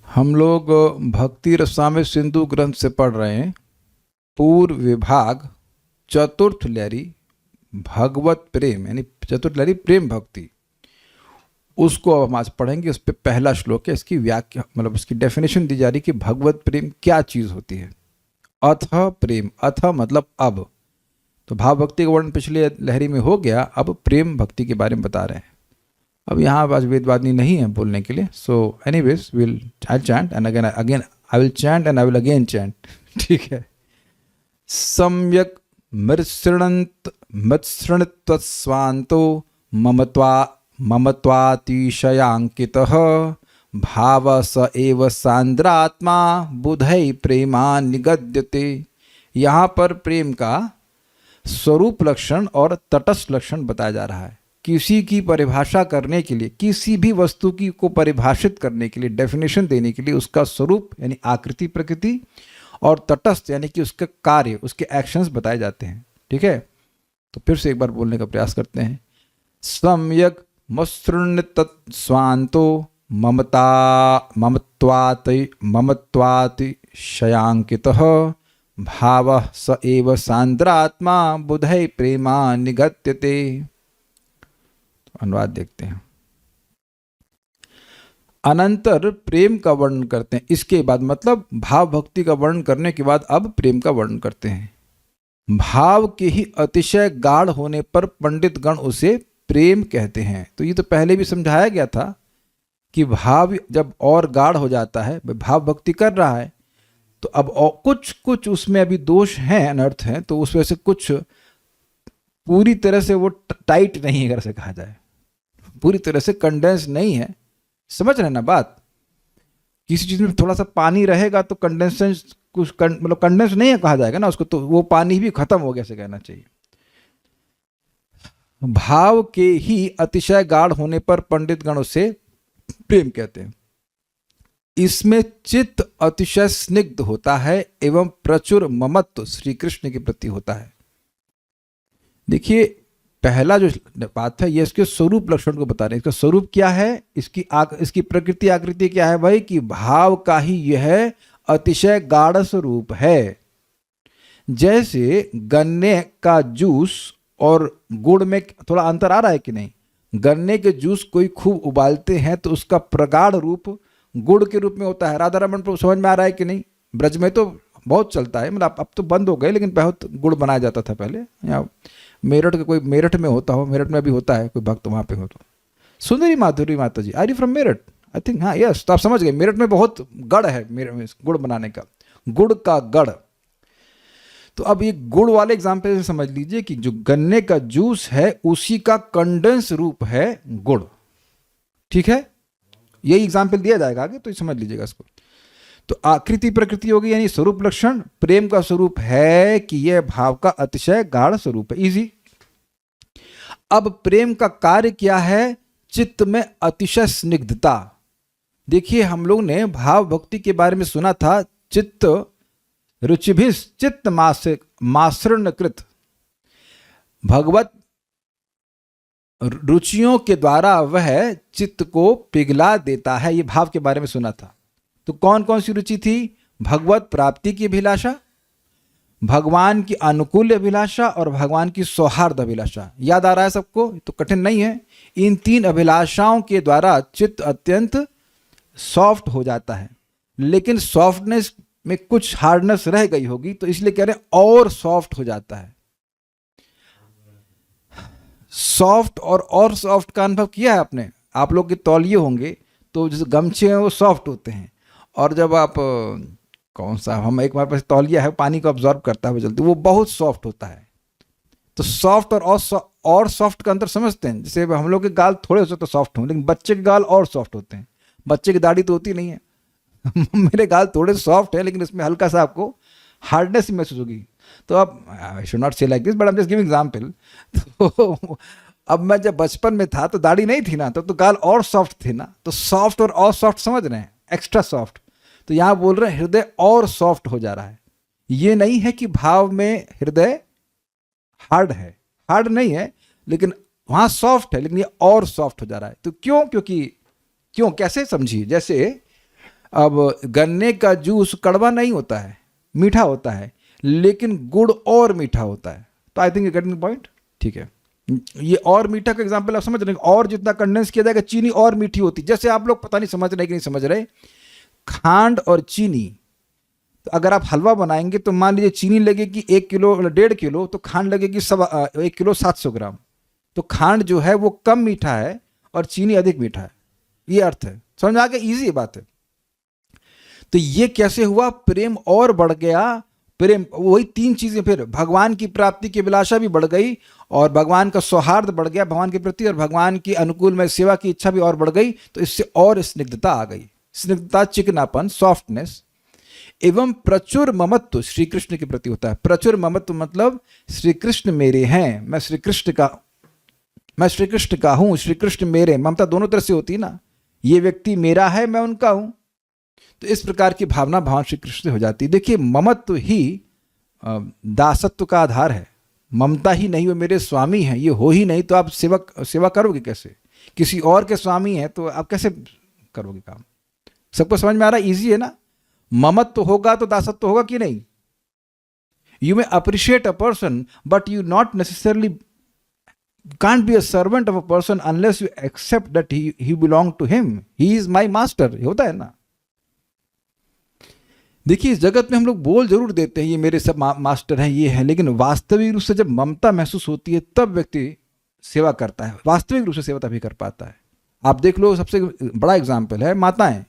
हम लोग भक्ति रसामृत सिंधु ग्रंथ से पढ़ रहे हैं पूर्व विभाग चतुर्थ लहरी भगवत प्रेम यानी चतुर्थ लहरी प्रेम भक्ति। उसको अब हम आज पढ़ेंगे। उस पर पहला श्लोक है, इसकी व्याख्या मतलब उसकी डेफिनेशन दी जा रही कि भगवत प्रेम क्या चीज़ होती है। अथ प्रेम, अथ मतलब अब। तो भाव भक्ति का वर्णन पिछले लहरी में हो गया, अब प्रेम भक्ति के बारे में बता रहे हैं। अब यहाँ आज वेदवादी नहीं है बोलने के लिए, so anyways will I chant and again again I will chant and I will again chant. ठीक है। सम्यक मृत्सृणत्वस्वान्तो ममत्वातिशयांकितः भाव स एव सांद्रात्मा बुधै प्रेमा निगद्यते। यहाँ पर प्रेम का स्वरूप लक्षण और तटस्थ लक्षण बताया जा रहा है। किसी की परिभाषा करने के लिए, किसी भी वस्तु की को परिभाषित करने के लिए, डेफिनेशन देने के लिए उसका स्वरूप यानी आकृति प्रकृति और तटस्थ यानी कि उसके कार्य, उसके एक्शंस बताए जाते हैं। ठीक है। तो फिर से एक बार बोलने का प्रयास करते हैं। सम्यक मसृण्यतस्वान्तो ममत्वातिशयांकितः भावः स एव सांद्रात्मा बुधै प्रेमा निगत्यते। अनुवाद देखते हैं। अनंतर प्रेम का वर्णन करते हैं। इसके बाद मतलब भाव भक्ति का वर्णन करने के बाद अब प्रेम का वर्णन करते हैं। भाव के ही अतिशय गाढ़ होने पर पंडित गण उसे प्रेम कहते हैं। तो ये तो पहले भी समझाया गया था कि भाव जब और गाढ़ हो जाता है, भाव भक्ति कर रहा है तो अब कुछ कुछ उसमें अभी दोष हैं, अनर्थ हैं, तो उस वजह से कुछ पूरी तरह से वो टाइट नहीं है, अगर से कहा जाए पूरी तरह से कंडेंस नहीं है। समझ रहे ना बात। किसी चीज में थोड़ा सा पानी रहेगा तो कंडेंसेशन कुछ मतलब कंडेंस नहीं है कहा जाएगा ना उसको, तो वो पानी भी खत्म हो गया से कहना चाहिए। भाव के ही अतिशय गाढ़ होने पर पंडित गण उसे प्रेम कहते हैं। इसमें चित्त अतिशय स्निग्ध होता है एवं प्रचुर ममत्व श्री कृष्ण के प्रति होता है। देखिए पहला जो बात है ये इसके स्वरूप लक्षण को बता रहे हैं। इसका स्वरूप क्या है, इसकी प्रकृति आकृति क्या है भाई, कि भाव का ही यह अतिशय गाढ़ स्वरूप है। जैसे गन्ने का जूस और गुड़ में थोड़ा अंतर आ रहा है कि नहीं। गन्ने के जूस कोई खूब उबालते हैं तो उसका प्रगाढ़ रूप गुड़ के रूप में होता है। राधा रमन समझ में आ रहा है कि नहीं। ब्रज में तो बहुत चलता है, मतलब अब तो बंद हो गए, लेकिन बहुत गुड़ बनाया जाता था पहले। या मेरठ का कोई मेरठ में होता हो, मेरठ में भी होता है कोई भक्त वहाँ पे हो तो। सुंदरी माधुरी माता ji, are you from Meerut? I think हाँ, यस। तो आप समझ गए मेरठ में बहुत गढ़ है गुड़ बनाने का, गुड़ का गढ़। तो अब ये गुड़ वाले एग्जाम्पल से समझ लीजिए कि जो गन्ने का जूस है उसी का कंडेंस रूप है गुड़। ठीक है, यही एग्जाम्पल दिया जाएगा आगे, तो समझ लीजिएगा इसको। तो आकृति प्रकृति होगी यानी स्वरूप लक्षण। प्रेम का स्वरूप है कि यह भाव का अतिशय गाढ़ स्वरूप है। इजी। अब प्रेम का कार्य क्या है, चित्त में अतिशय स्निग्धता। देखिए हम लोग ने भाव भक्ति के बारे में सुना था, चित्त रुचिभिस चित्त मासृणकृत। भगवत रुचियों के द्वारा वह चित्त को पिघला देता है, ये भाव के बारे में सुना था। तो कौन कौन सी रुचि थी? भगवत प्राप्ति की अभिलाषा, भगवान की अनुकूल अभिलाषा और भगवान की सौहार्द अभिलाषा। याद आ रहा है सबको? तो कठिन नहीं है। इन तीन अभिलाषाओं के द्वारा चित्त अत्यंत सॉफ्ट हो जाता है, लेकिन सॉफ्टनेस में कुछ हार्डनेस रह गई होगी, तो इसलिए कह रहे हैं और सॉफ्ट हो जाता है। सॉफ्ट और सॉफ्ट का अनुभव किया है आपने? आप लोग के तौलिए होंगे तो जैसे गमछे हैं वो सॉफ्ट होते हैं, और जब आप कौन सा, हम एक हमारे पास तौलिया है पानी को अब्जॉर्ब करता है जल्दी, वो बहुत सॉफ्ट होता है। तो सॉफ्ट और सॉफ्ट का अंतर समझते हैं? जैसे हम लोग के गाल थोड़े हो तो सॉफ्ट हों, लेकिन बच्चे के गाल और सॉफ्ट होते हैं। बच्चे की दाढ़ी तो होती नहीं है मेरे गाल थोड़े सॉफ्ट है, लेकिन इसमें हल्का सा आपको हार्डनेस महसूस होगी। तो अब आई शुड नॉट से like this, but I am just giving example. तो अब मैं जब बचपन में था तो दाढ़ी नहीं थी ना, तो गाल और सॉफ्ट थे ना। तो सॉफ्ट और सॉफ्ट समझ रहे हैं, एक्स्ट्रा सॉफ्ट। तो यहां बोल रहे हैं हृदय और सॉफ्ट हो जा रहा है। ये नहीं है कि भाव में हृदय हार्ड है, हार्ड नहीं है, लेकिन वहां सॉफ्ट है, लेकिन ये और सॉफ्ट हो जा रहा है। तो क्यों? क्योंकि क्यों, कैसे समझिए। जैसे अब गन्ने का जूस कड़वा नहीं होता है, मीठा होता है, लेकिन गुड़ और मीठा होता है। तो I think you getting the point, ठीक है। ये और मीठा का एग्जांपल आप समझ रहे हैं, और जितना कंडेंस किया जाएगा चीनी और मीठी होती। जैसे आप लोग पता नहीं समझ रहे कि नहीं समझ रहे, खांड और चीनी, तो अगर आप हलवा बनाएंगे तो मान लीजिए चीनी लगेगी 1 किलो 1.5 किलो, तो खांड लगेगी 1 किलो 700 ग्राम। तो खांड जो है वो कम मीठा है और चीनी अधिक मीठा है, ये अर्थ है। समझ में आ गया, इजी बात है। तो ये कैसे हुआ, प्रेम और बढ़ गया, प्रेम वही 3 चीजें, फिर भगवान की प्राप्ति की अभिलाषा भी बढ़ गई और भगवान का सौहार्द बढ़ गया भगवान के प्रति, और भगवान की अनुकूल में सेवा की इच्छा भी और बढ़ गई। तो इससे और स्निग्धता आ गई, स्निग्धता, चिकनापन, सॉफ्टनेस, एवं प्रचुर ममत्व श्री कृष्ण के प्रति होता है। प्रचुर ममत्व मतलब श्री कृष्ण मेरे हैं, मैं श्री कृष्ण का हूं, श्री कृष्ण मेरे। ममता दोनों तरह से होती है ना, ये व्यक्ति मेरा है, मैं उनका हूं। तो इस प्रकार की भावना भगवान श्री कृष्ण से हो जाती है। देखिए, ममत्व ही दासत्व का आधार है। ममता ही नहीं, वो मेरे स्वामी हैं, ये हो ही नहीं तो आप सेवा करोगे कैसे? किसी और के स्वामी हैं तो आप कैसे करोगे काम? सबको समझ में आ रहा है? इजी है ना। ममत्व होगा तो दासत्व होगा कि नहीं? You may appreciate a person but you not necessarily can't be a servant of a person unless you accept that he belong to him, he is my master, होता है ना। देखिए, इस जगत में हम लोग बोल जरूर देते हैं ये मेरे सब मास्टर हैं, ये है, लेकिन वास्तविक रूप से जब ममता महसूस होती है तब व्यक्ति सेवा करता है, वास्तविक रूप से सेवा तभी कर पाता है। आप देख लो, सबसे बड़ा एग्जाम्पल है माताएं।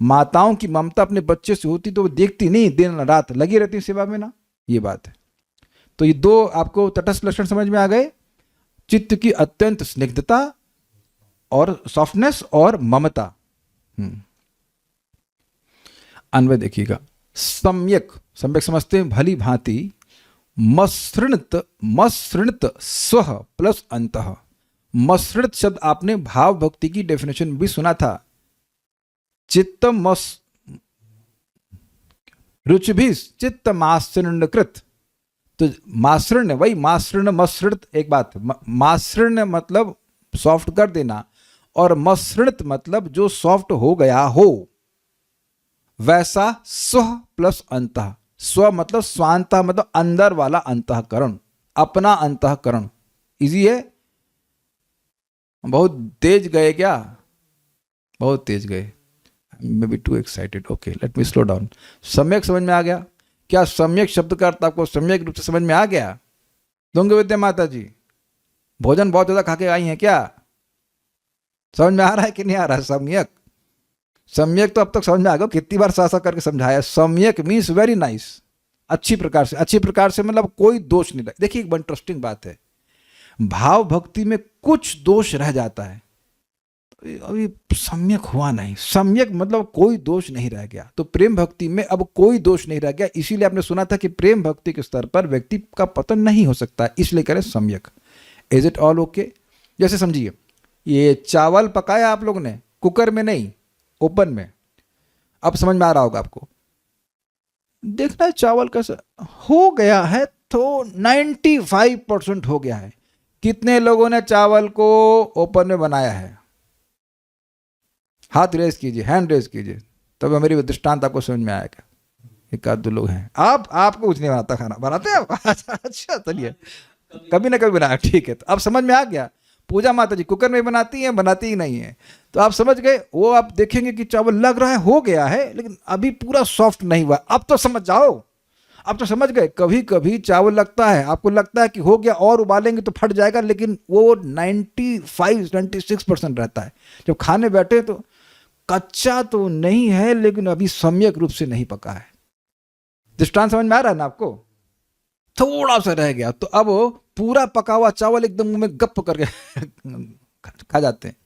माताओं की ममता अपने बच्चे से होती तो वो देखती नहीं, दिन रात लगी रहती सेवा में ना, ये बात है। तो ये 2 आपको तटस्थ लक्षण समझ में आ गए, चित्त की अत्यंत स्निग्धता और सॉफ्टनेस और ममता। अन्वय देखिएगा, सम्यक, सम्यक समझते हैं भली भांति, मसृणत स्व प्लस अंतः। मसृणत शब्द आपने भाव भक्ति की डेफिनेशन भी सुना था, चित्तम रुचिभि चित्त मासृणकृत। तो मासृण, वही मासृण मसृणत, एक बात, मासृण मतलब सॉफ्ट कर देना, और मसृणत मतलब जो सॉफ्ट हो गया हो, वैसा स्व प्लस अंतः। स्व मतलब स्वांतः, मतलब अंदर वाला अंतःकरण, अपना अंतःकरण। इजी है? बहुत तेज गए क्या? बहुत तेज गए, may be to excited, okay let me slow down. सम्यक समझ में आ गया? क्या सम्यक शब्द का अर्थ आपको सम्यक रूप से समझ में आ गया? तुंग विद्या माता जी, भोजन बहुत ज्यादा खा के आई हैं क्या? समझ में आ रहा है कि नहीं आ रहा है? सम्यक, सम्यक तो अब तक समझ में आ गया, कितनी बार सासा करके समझाया। सम्यक मीन्स वेरी नाइस, अच्छी प्रकार से, अच्छी प्रकार से मतलब कोई दोष नहीं। देखिए, एक इंटरेस्टिंग बात है, भाव भक्ति में कुछ दोष रह जाता है, अभी सम्यक हुआ नहीं। सम्यक मतलब कोई दोष नहीं रह गया। तो प्रेम भक्ति में अब कोई दोष नहीं रह गया, इसीलिए आपने सुना था कि प्रेम भक्ति के स्तर पर व्यक्ति का पतन नहीं हो सकता, इसलिए करें सम्यक। Is it all okay? जैसे समझिए, ये चावल पकाया आप लोग ने, कुकर में नहीं, ओपन में। अब समझ में आ रहा होगा आपको। देखना है चावल कैसा हो गया है, तो 95% हो गया है। कितने लोगों ने चावल को ओपन में बनाया है? हाथ रेज कीजिए, हैंड रेज कीजिए, तब मेरी दृष्टांत आपको समझ में आएगा। एक आध 2 लोग हैं। आपको कुछ नहीं बनाता, खाना बनाते हैं आप? अच्छा, चलिए, कभी ना कभी बनाया, ठीक है। तो अब समझ में आ गया। पूजा माता जी कुकर में बनाती हैं, बनाती ही नहीं है, तो आप समझ गए। वो आप देखेंगे कि चावल लग रहा है हो गया है, लेकिन अभी पूरा सॉफ्ट नहीं हुआ। अब तो समझ जाओ, अब तो समझ गए। कभी कभी चावल लगता है, आपको लगता है कि हो गया और उबालेंगे तो फट जाएगा, लेकिन वो 95-96% रहता है। जब खाने बैठे तो कच्चा तो नहीं है, लेकिन अभी सम्यक रूप से नहीं पका है। दृष्टांत समझ में आ रहा है ना आपको? थोड़ा सा रह गया, तो अब पूरा पका हुआ चावल एकदम मुंह में गप करके खा जाते हैं।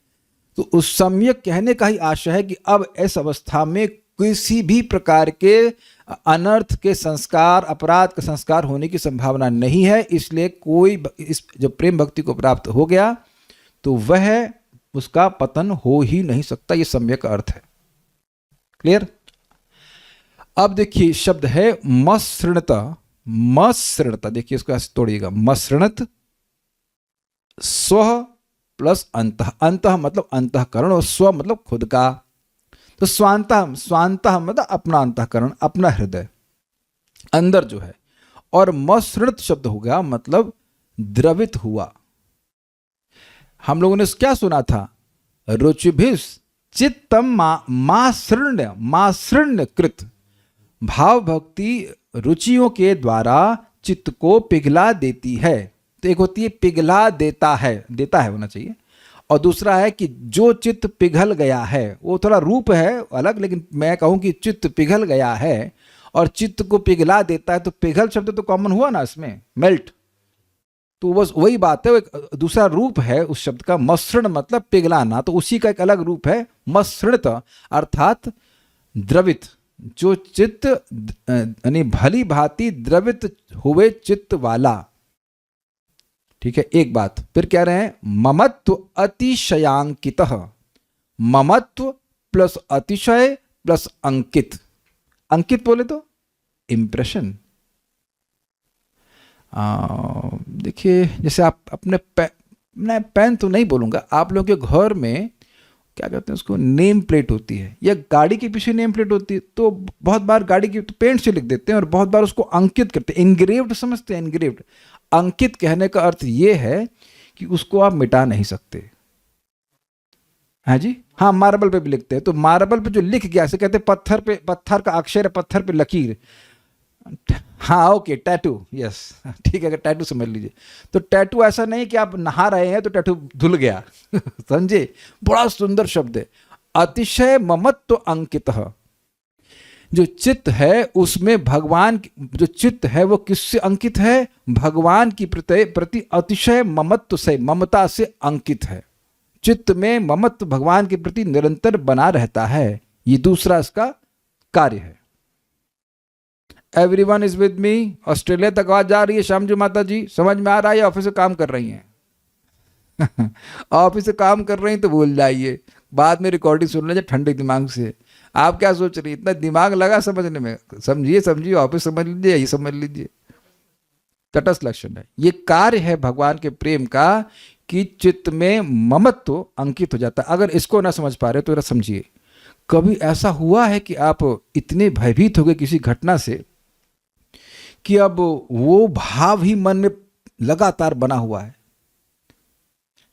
तो उस सम्यक कहने का ही आशय है कि अब इस अवस्था में किसी भी प्रकार के अनर्थ के संस्कार, अपराध के संस्कार होने की संभावना नहीं है। इसलिए कोई इस जब प्रेम भक्ति को प्राप्त हो गया तो वह उसका पतन हो ही नहीं सकता। ये सम्यक अर्थ है। क्लियर? अब देखिए, शब्द है मसृणता। मसृणता, देखिए इसको ऐसे तोड़िएगा, मसृणत स्व प्लस अंतः। अंतः मतलब अंतःकरण और स्व मतलब खुद का। तो स्वांतः, स्वांतः मतलब अपना अंतःकरण, अपना हृदय अंदर जो है। और मसृणत शब्द हो गया मतलब द्रवित हुआ। हम लोगों ने क्या सुना था, रुचिभिस चित्तम मासृण्य कृत। भाव भक्ति रुचियों के द्वारा चित्त को पिघला देती है। तो एक होती है पिघला देता है, देता है होना चाहिए, और दूसरा है कि जो चित्त पिघल गया है, वो थोड़ा रूप है अलग, लेकिन मैं कहूं कि चित्त पिघल गया है और चित्त को पिघला देता है। तो पिघल शब्द तो कॉमन हुआ ना इसमें, मेल्ट, तो बस वही बात है। वो एक दूसरा रूप है उस शब्द का, मसृण मतलब पिघलाना, तो उसी का एक अलग रूप है मसृणत अर्थात द्रवित। जो चित्त यानी भली भांति द्रवित हुए चित्त वाला। ठीक है, एक बात फिर कह रहे हैं, ममत्व अतिशयांकित। ममत्व प्लस अतिशय प्लस अंकित। अंकित बोले तो इंप्रेशन। देखिए जैसे आप अपने मैं पेन तो नहीं बोलूंगा, आप लोगों के घर में क्या कहते हैं उसको, नेम प्लेट होती है, या गाड़ी के पीछे नेम प्लेट होती है, तो बहुत बार गाड़ी की तो पेंट से लिख देते हैं और बहुत बार उसको अंकित करते हैं। इंग्रेव्ड समझते हैं, इंग्रेव्ड। अंकित कहने का अर्थ ये है कि उसको आप मिटा नहीं सकते। हाँ जी, हाँ, मार्बल पे भी लिखते हैं, तो मार्बल पे जो लिख गया, ऐसे कहते हैं पत्थर पे, पत्थर का अक्षर है, पत्थर पे लकीर। हाँ ओके, टैटू, यस ठीक है, टैटू समझ लीजिए। तो टैटू ऐसा नहीं कि आप नहा रहे हैं तो टैटू धुल गया समझे, बड़ा सुंदर शब्द है। अतिशय ममत्व अंकित। जो चित्त है उसमें भगवान, जो चित्त है वो किससे अंकित है, भगवान की प्रति अतिशय ममत्व से, ममता से अंकित है। चित्त में ममत्व भगवान के प्रति निरंतर बना रहता है। ये दूसरा इसका कार्य है। Everyone is with me. Australia तक आवाज जा रही है श्यामजी माता जी, समझ में आ रहा है? ऑफिस से काम कर रही हैं ऑफिस से काम कर रही हैं तो भूल जाइए, बाद में रिकॉर्डिंग सुन लीजिए ठंडे दिमाग से। आप क्या सोच रही, इतना दिमाग लगा समझने में? समझिए समझिए, ऑफिस समझ लीजिए, यही समझ लीजिए। तटस्थ लक्षण है, ये कार्य है भगवान के प्रेम का कि चित्त में ममत्व अंकित हो जाता है। अगर इसको ना समझ पा रहे तो जरा समझिए, कभी ऐसा हुआ है कि आप इतने भयभीत हो गए किसी घटना से कि अब वो भाव ही मन में लगातार बना हुआ है?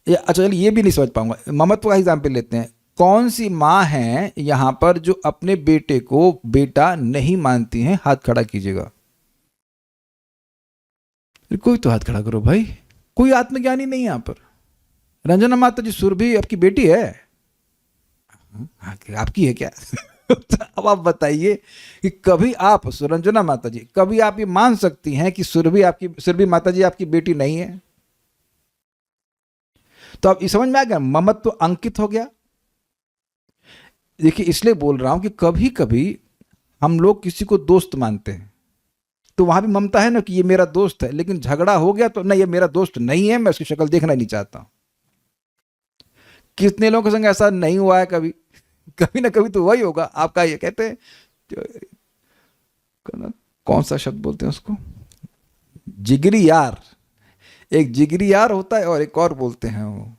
अच्छा चलिए, ये भी नहीं समझ पाऊंगा। ममत्व का एग्जाम्पल लेते हैं। कौन सी माँ है यहां पर जो अपने बेटे को बेटा नहीं मानती हैं? हाथ खड़ा कीजिएगा। कोई तो हाथ खड़ा करो भाई, कोई आत्मज्ञानी नहीं है यहां पर। रंजना माता जी सुरभि आपकी बेटी है? आपकी है क्या अब आप बताइए कि कभी आप, रंजना माता जी, कभी आप ये मान सकती हैं कि सुरभि माता जी आपकी बेटी नहीं है? तो आप समझ में आ गया, ममत्व तो अंकित हो गया। देखिए इसलिए बोल रहा हूं कि कभी कभी हम लोग किसी को दोस्त मानते हैं तो वहां भी ममता है ना कि ये मेरा दोस्त है, लेकिन झगड़ा हो गया तो नहीं, ये मेरा दोस्त नहीं है, मैं उसकी शक्ल देखना नहीं चाहता। कितने लोगों के संग ऐसा नहीं हुआ है? कभी कभी ना कभी तो वही होगा आपका। ये कहते हैं, कौन सा शब्द बोलते हैं उसको, जिगरी यार। एक जिगरी यार होता है और एक और बोलते हैं वो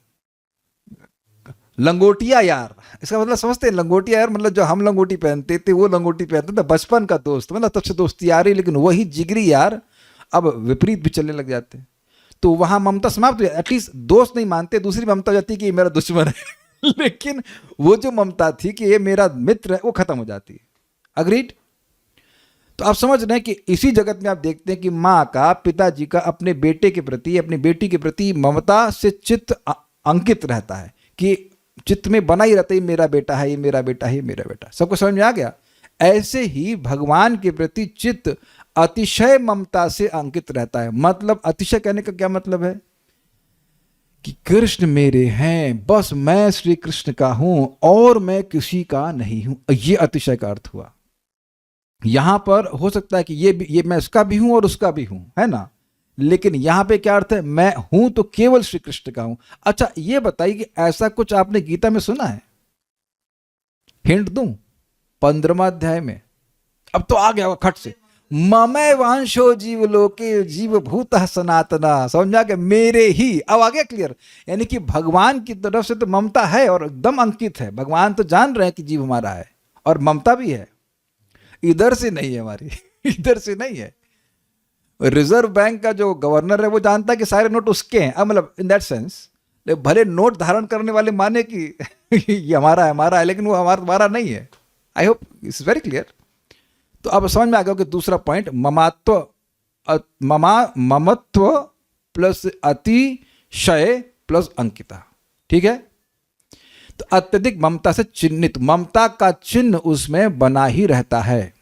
लंगोटिया यार। इसका मतलब समझते हैं? लंगोटिया यार मतलब जो हम लंगोटी पहनते थे वो लंगोटी पहनते थे, बचपन का दोस्त, मतलब तब से दोस्ती आ रही। लेकिन वही जिगरी यार अब विपरीत भी चलने लग जाते हैं, तो वहां ममता समाप्त हो जाती। एटलीस्ट दोस्त नहीं मानते, दूसरी ममता हो जाती है कि ये मेरा दुश्मन है लेकिन वो जो ममता थी कि ये मेरा मित्र है, वो खत्म हो जाती है। अग्रीड? तो आप समझ रहे हैं कि इसी जगत में आप देखते हैं कि माँ का, पिताजी का अपने बेटे के प्रति, अपनी बेटी के प्रति ममता से चित्त अंकित रहता है, कि चित्त में बना ही रहता है मेरा बेटा है, ये मेरा बेटा है, ये मेरा बेटा। सबको समझ में आ गया? ऐसे ही भगवान के प्रति चित्त अतिशय ममता से अंकित रहता है। मतलब अतिशय कहने का क्या मतलब है कि कृष्ण मेरे हैं, बस मैं श्री कृष्ण का हूं और मैं किसी का नहीं हूं। ये अतिशय का अर्थ हुआ। यहां पर हो सकता है कि ये मैं इसका भी हूं और उसका भी हूं, है ना, लेकिन यहां पे क्या अर्थ है? मैं हूं तो केवल श्री कृष्ण का हूं। अच्छा ये बताइए कि ऐसा कुछ आपने गीता में सुना है? हिंट दूं? 15वां अध्याय में, अब तो आ गया खट से, ममय वांशो जीव लोके जीव भूत सनातना। समझ आ गया? मेरे ही। अब आ गया क्लियर? यानी कि भगवान की तरफ से तो ममता है और एकदम अंकित है। भगवान तो जान रहे हैं कि जीव हमारा है, और ममता भी है, इधर से नहीं है हमारी इधर से नहीं है। रिजर्व बैंक का जो गवर्नर है वो जानता है कि सारे नोट उसके हैं, अब मतलब इन दैट सेंस भले नोट धारण करने वाले माने कि ये हमारा है, लेकिन वो हमारा नहीं है। I hope it's very clear. तो अब समझ में आ गया कि दूसरा पॉइंट ममत्व प्लस अतिशय प्लस अंकिता, ठीक है। तो अत्यधिक ममता से चिन्हित, ममता का चिन्ह उसमें बना ही रहता है।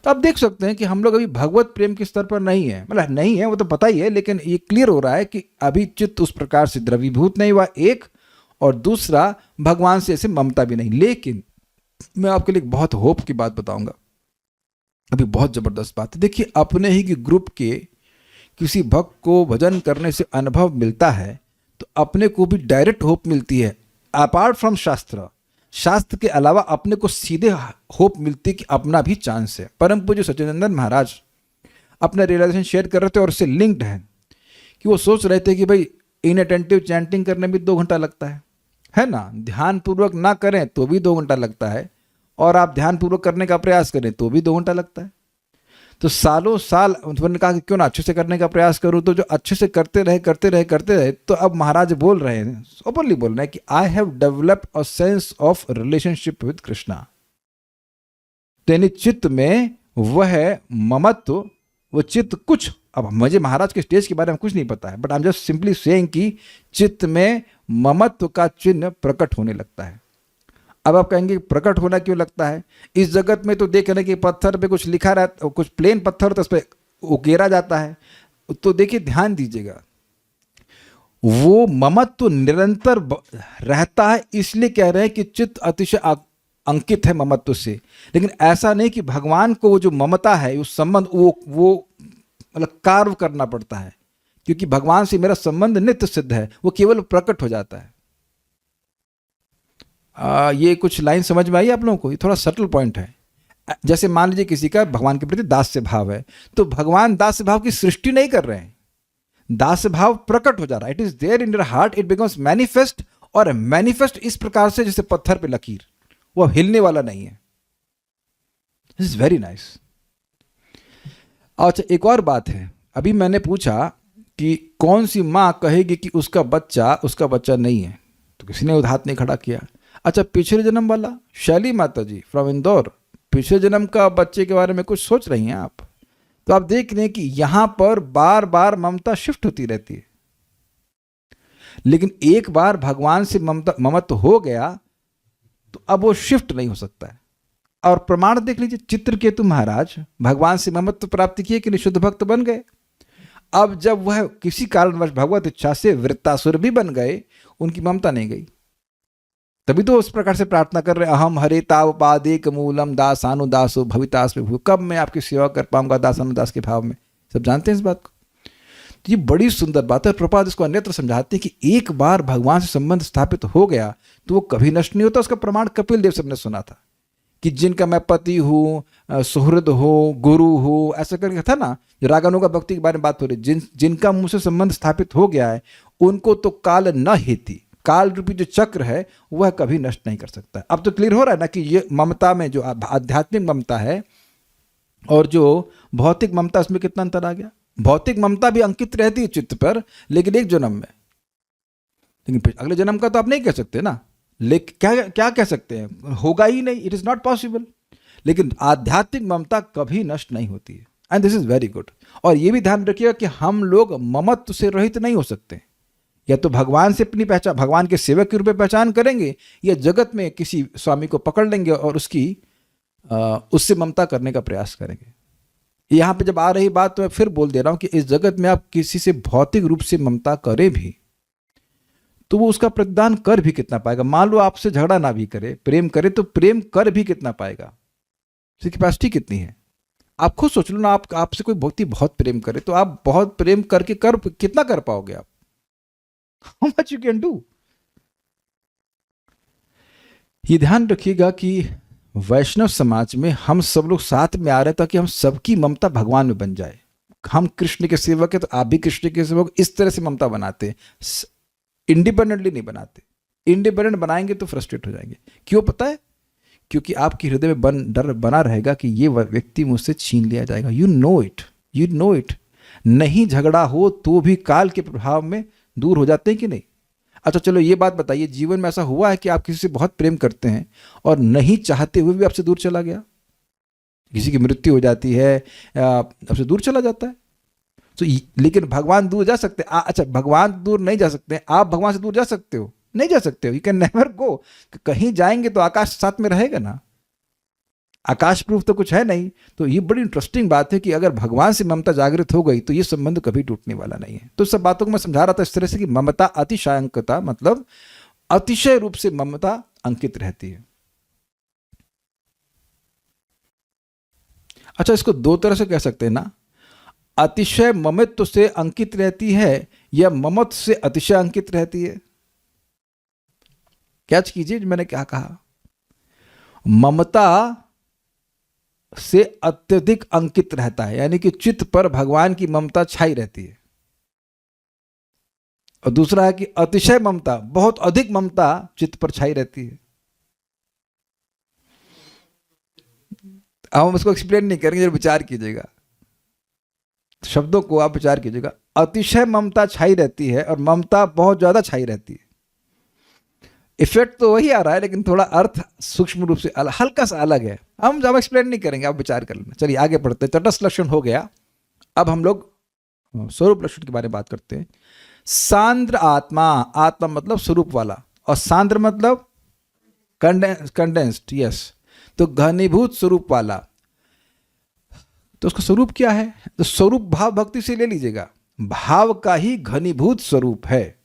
तो आप देख सकते हैं कि हम लोग अभी भगवत प्रेम के स्तर पर नहीं है, मतलब नहीं है वो तो पता ही है, लेकिन ये क्लियर हो रहा है कि अभी चित्त उस प्रकार से द्रवीभूत नहीं हुआ, एक, और दूसरा भगवान से ऐसे ममता भी नहीं। लेकिन मैं आपके लिए बहुत होप की बात बताऊंगा, अभी बहुत जबरदस्त बात है। देखिए, अपने ही के ग्रुप के किसी भक्त को भजन करने से अनुभव मिलता है तो अपने को भी डायरेक्ट होप मिलती है, अपार्ट फ्रॉम शास्त्र के अलावा अपने को सीधे होप मिलती है कि अपना भी चांस है। परम पूज्य सच्चिदानंद महाराज अपना रियलाइजेशन शेयर कर रहे थे और उससे लिंक्ड है कि वो सोच रहे थे कि भाई इनअटेंटिव चैंटिंग करने में 2 घंटा लगता है ना, ध्यानपूर्वक ना करें तो भी 2 घंटा लगता है, और आप ध्यानपूर्वक करने का प्रयास करें तो भी 2 घंटा लगता है। तो सालों साल उन्होंने कहा कि क्यों ना अच्छे से करने का प्रयास करूं, तो जो अच्छे से करते रहे, तो अब महाराज बोल रहे हैं, ओपनली बोल रहे हैं कि I have developed a sense of relationship with Krishna. यानी चित्त में वह ममत्व, वो चित्त कुछ, अब मुझे महाराज के स्टेज के बारे में कुछ नहीं पता है, but I am just simply saying कि चित्त में ममत्व का चिन्ह प्रकट होने लगता है। अब आप कहेंगे प्रकट होना क्यों लगता है? इस जगत में तो देख रहे कि पत्थर पे कुछ लिखा रहता, कुछ प्लेन पत्थर तो उस पर उकेरा जाता है, तो देखिए ध्यान दीजिएगा, वो ममत्व तो निरंतर रहता है, इसलिए कह रहे हैं कि चित्त अतिशय अंकित है ममत्व से। लेकिन ऐसा नहीं कि भगवान को वो जो ममता है, उस संबंध वो मतलब कार्व करना पड़ता है, क्योंकि भगवान से मेरा संबंध नित्य सिद्ध है, वो केवल प्रकट हो जाता है। ये कुछ लाइन समझ में आई आप लोगों को? ये थोड़ा सटल पॉइंट है। जैसे मान लीजिए किसी का भगवान के प्रति दास्य भाव है, तो भगवान दास्य भाव की सृष्टि नहीं कर रहे हैं, दास्य भाव प्रकट हो जा रहा है, it is there in your heart, it becomes manifest. और मैनिफेस्ट इस प्रकार से जैसे पत्थर पे लकीर, वो हिलने वाला नहीं है। This is very nice. अच्छा, एक और बात है, अभी मैंने पूछा कि कौन सी माँ कहेगी कि उसका बच्चा नहीं है, तो किसी ने हाथ नहीं खड़ा किया। अच्छा, पिछले जन्म वाला, शैली माता जी फ्रॉम इंदौर, पिछले जन्म का बच्चे के बारे में कुछ सोच रही हैं आप? तो आप देख रहे हैं कि यहां पर बार बार ममता शिफ्ट होती रहती है, लेकिन एक बार भगवान से ममत्व हो गया तो अब वो शिफ्ट नहीं हो सकता है। और प्रमाण देख लीजिए, चित्रकेतु महाराज भगवान से ममत्व प्राप्ति किए कि निशुद्ध भक्त बन गए। अब जब वह किसी कारणवश भगवत इच्छा से वृत्तासुर भी बन गए, उनकी ममता नहीं गई, तभी तो उस प्रकार से प्रार्थना कर रहे, अहम हरे ताव पादेक मूलम दासानुदासो भवितास में, कब मैं आपकी सेवा कर पाऊंगा दासानुदास के भाव में। सब जानते हैं इस बात को। तो ये बड़ी सुंदर बात है। प्रभुपाद इसको अन्यत्र समझाते हैं कि एक बार भगवान से संबंध स्थापित हो गया तो वो कभी नष्ट नहीं होता। उसका प्रमाण कपिल देव सबने सुना था कि जिनका मैं पति हूँ, सुहृद हो, गुरु हो, ऐसा करके था ना, जो रागानुगा भक्ति के बारे में बात हो रही, जिनका मुझसे संबंध स्थापित हो गया है उनको तो काल न हेती, काल रूपी जो चक्र है वह कभी नष्ट नहीं कर सकता। अब तो क्लियर हो रहा है ना कि ये ममता में जो आध्यात्मिक ममता है और जो भौतिक ममता, उसमें कितना अंतर आ गया। भौतिक ममता भी अंकित रहती है चित्त पर, लेकिन एक जन्म में, लेकिन अगले जन्म का तो आप नहीं कह सकते ना। लेकिन क्या कह सकते हैं, होगा ही नहीं, इट इज नॉट पॉसिबल। लेकिन आध्यात्मिक ममता कभी नष्ट नहीं होती है, and this is very good. और ये भी ध्यान रखिएगा कि हम लोग ममत्व से रहित नहीं हो सकते। या तो भगवान से अपनी पहचान, भगवान के सेवक के रूप में पहचान करेंगे, या जगत में किसी स्वामी को पकड़ लेंगे और उससे ममता करने का प्रयास करेंगे। यहाँ पे जब आ रही बात, तो मैं फिर बोल दे रहा हूँ कि इस जगत में आप किसी से भौतिक रूप से ममता करें भी तो वो उसका प्रतिदान कर भी कितना पाएगा। मान लो आपसे झगड़ा ना भी करे, प्रेम करे, तो प्रेम कर भी कितना पाएगा, उसकी कैपेसिटी कितनी है। आप खुद सोच लो ना, आपसे कोई व्यक्ति बहुत प्रेम करे तो आप बहुत प्रेम करके कितना कर पाओगे आप? How much you can do? ये ध्यान रखिएगा कि वैष्णव समाज में हम सब लोग साथ में आ रहे हैं ताकि हम सबकी ममता भगवान में बन जाए। हम कृष्ण के सेवक है तो आप भी कृष्ण के सेवक, इस तरह से ममता बनाते, इंडिपेंडेंटली नहीं बनाते। इंडिपेंडेंट बनाएंगे तो फ्रस्ट्रेट हो जाएंगे। क्यों पता है? क्योंकि आपके हृदय में डर बना रहेगा कि ये व्यक्ति मुझसे छीन लिया जाएगा। You know it. नहीं झगड़ा हो तो भी काल के प्रभाव में दूर हो जाते हैं कि नहीं? अच्छा चलो ये बात बताइए, जीवन में ऐसा हुआ है कि आप किसी से बहुत प्रेम करते हैं और नहीं चाहते हुए भी आपसे दूर चला गया? किसी की मृत्यु हो जाती है, आपसे दूर चला जाता है। तो लेकिन भगवान दूर जा सकते हैं? अच्छा, भगवान दूर नहीं जा सकते, आप भगवान से दूर जा सकते हो? नहीं जा सकते हो। You can never go. कहीं जाएंगे तो आकाश साथ में रहेगा ना, आकाश प्रूफ तो कुछ है नहीं। तो ये बड़ी इंटरेस्टिंग बात है कि अगर भगवान से ममता जागृत हो गई तो ये संबंध कभी टूटने वाला नहीं है। तो सब बातों को मैं समझा रहा था इस तरह से कि ममता अतिशयंकता, मतलब अतिशय रूप से ममता अंकित रहती है। अच्छा, इसको दो तरह से कह सकते हैं ना, अतिशय ममत्व से अंकित रहती है या ममत्व से अतिशय अंकित रहती है। कैच कीजिए मैंने क्या कहा। ममता से अत्यधिक अंकित रहता है, यानी कि चित्त पर भगवान की ममता छाई रहती है। और दूसरा है कि अतिशय ममता, बहुत अधिक ममता चित्त पर छाई रहती है। अब हम इसको एक्सप्लेन नहीं करेंगे, विचार कीजिएगा, शब्दों को आप विचार कीजिएगा। अतिशय ममता छाई रहती है और ममता बहुत ज्यादा छाई रहती है। इफेक्ट तो वही आ रहा है लेकिन थोड़ा अर्थ सूक्ष्म रूप से हल्का सा अलग है। हम जब एक्सप्लेन नहीं करेंगे, आप विचार कर लेना। चलिए आगे बढ़ते हैं। तटस्थ लक्षण हो गया, अब हम लोग स्वरूप लक्षण के बारे में बात करते हैं। सांद्र आत्मा, आत्मा मतलब स्वरूप वाला, और सांद्र मतलब कंडेंस्ड, यस, तो घनीभूत स्वरूप वाला। तो उसका स्वरूप क्या है? तो स्वरूप भाव भक्ति से ले लीजिएगा, भाव का ही घनीभूत स्वरूप है।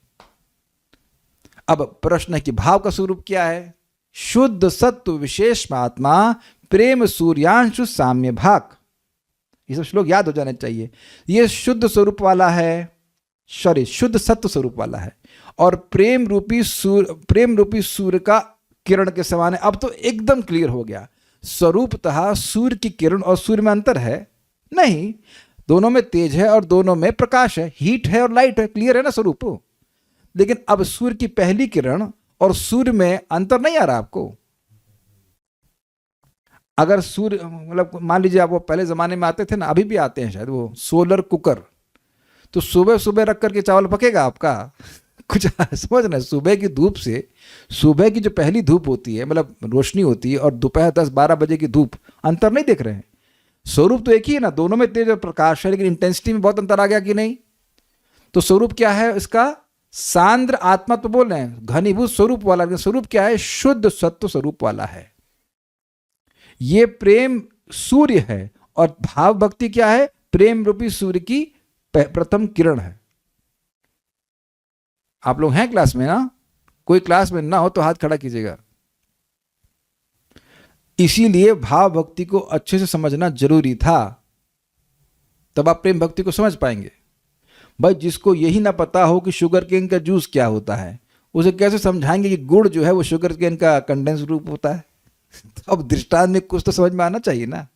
अब प्रश्न है कि भाव का स्वरूप क्या है? शुद्ध सत्व विशेष आत्मा प्रेम सूर्यांशु साम्य भाग। ये सब श्लोक याद हो जाने चाहिए। ये शुद्ध स्वरूप वाला है, सॉरी शुद्ध सत्व स्वरूप वाला है, और प्रेम रूपी सूर्य का किरण के समान है। अब तो एकदम क्लियर हो गया। स्वरूपतः सूर्य की किरण और सूर्य में अंतर है नहीं, दोनों में तेज है और दोनों में प्रकाश है, हीट है और लाइट है। क्लियर है ना स्वरूप? लेकिन अब सूर्य की पहली किरण और सूर्य में अंतर नहीं आ रहा आपको? अगर सूर्य, मतलब मान लीजिए आप वो पहले जमाने में आते थे ना, अभी भी आते हैं शायद, वो सोलर कुकर, तो सुबह सुबह रख करके चावल पकेगा आपका? कुछ समझना, सुबह की धूप से, सुबह की जो पहली धूप होती है, मतलब रोशनी होती है, और दोपहर 10-12 बजे की धूप, अंतर नहीं देख रहे हैं? स्वरूप तो एक ही है ना, दोनों में तेज और प्रकाश है, लेकिन इंटेंसिटी में बहुत अंतर आ गया कि नहीं? तो स्वरूप क्या है इसका? सांद्र आत्मा तो बोल रहे हैं, घनीभूत स्वरूप वाला, लेकिन स्वरूप क्या है? शुद्ध सत्व स्वरूप वाला है। ये प्रेम सूर्य है, और भाव भक्ति क्या है? प्रेम रूपी सूर्य की प्रथम किरण है। आप लोग हैं क्लास में ना? कोई क्लास में ना हो तो हाथ खड़ा कीजिएगा। इसीलिए भाव भक्ति को अच्छे से समझना जरूरी था, तब आप प्रेम भक्ति को समझ पाएंगे। भाई जिसको यही ना पता हो कि शुगर केन का जूस क्या होता है, उसे कैसे समझाएंगे कि गुड़ जो है वो शुगर केन का कंडेंस रूप होता है? तो अब दृष्टांत में कुछ तो समझ में आना चाहिए ना।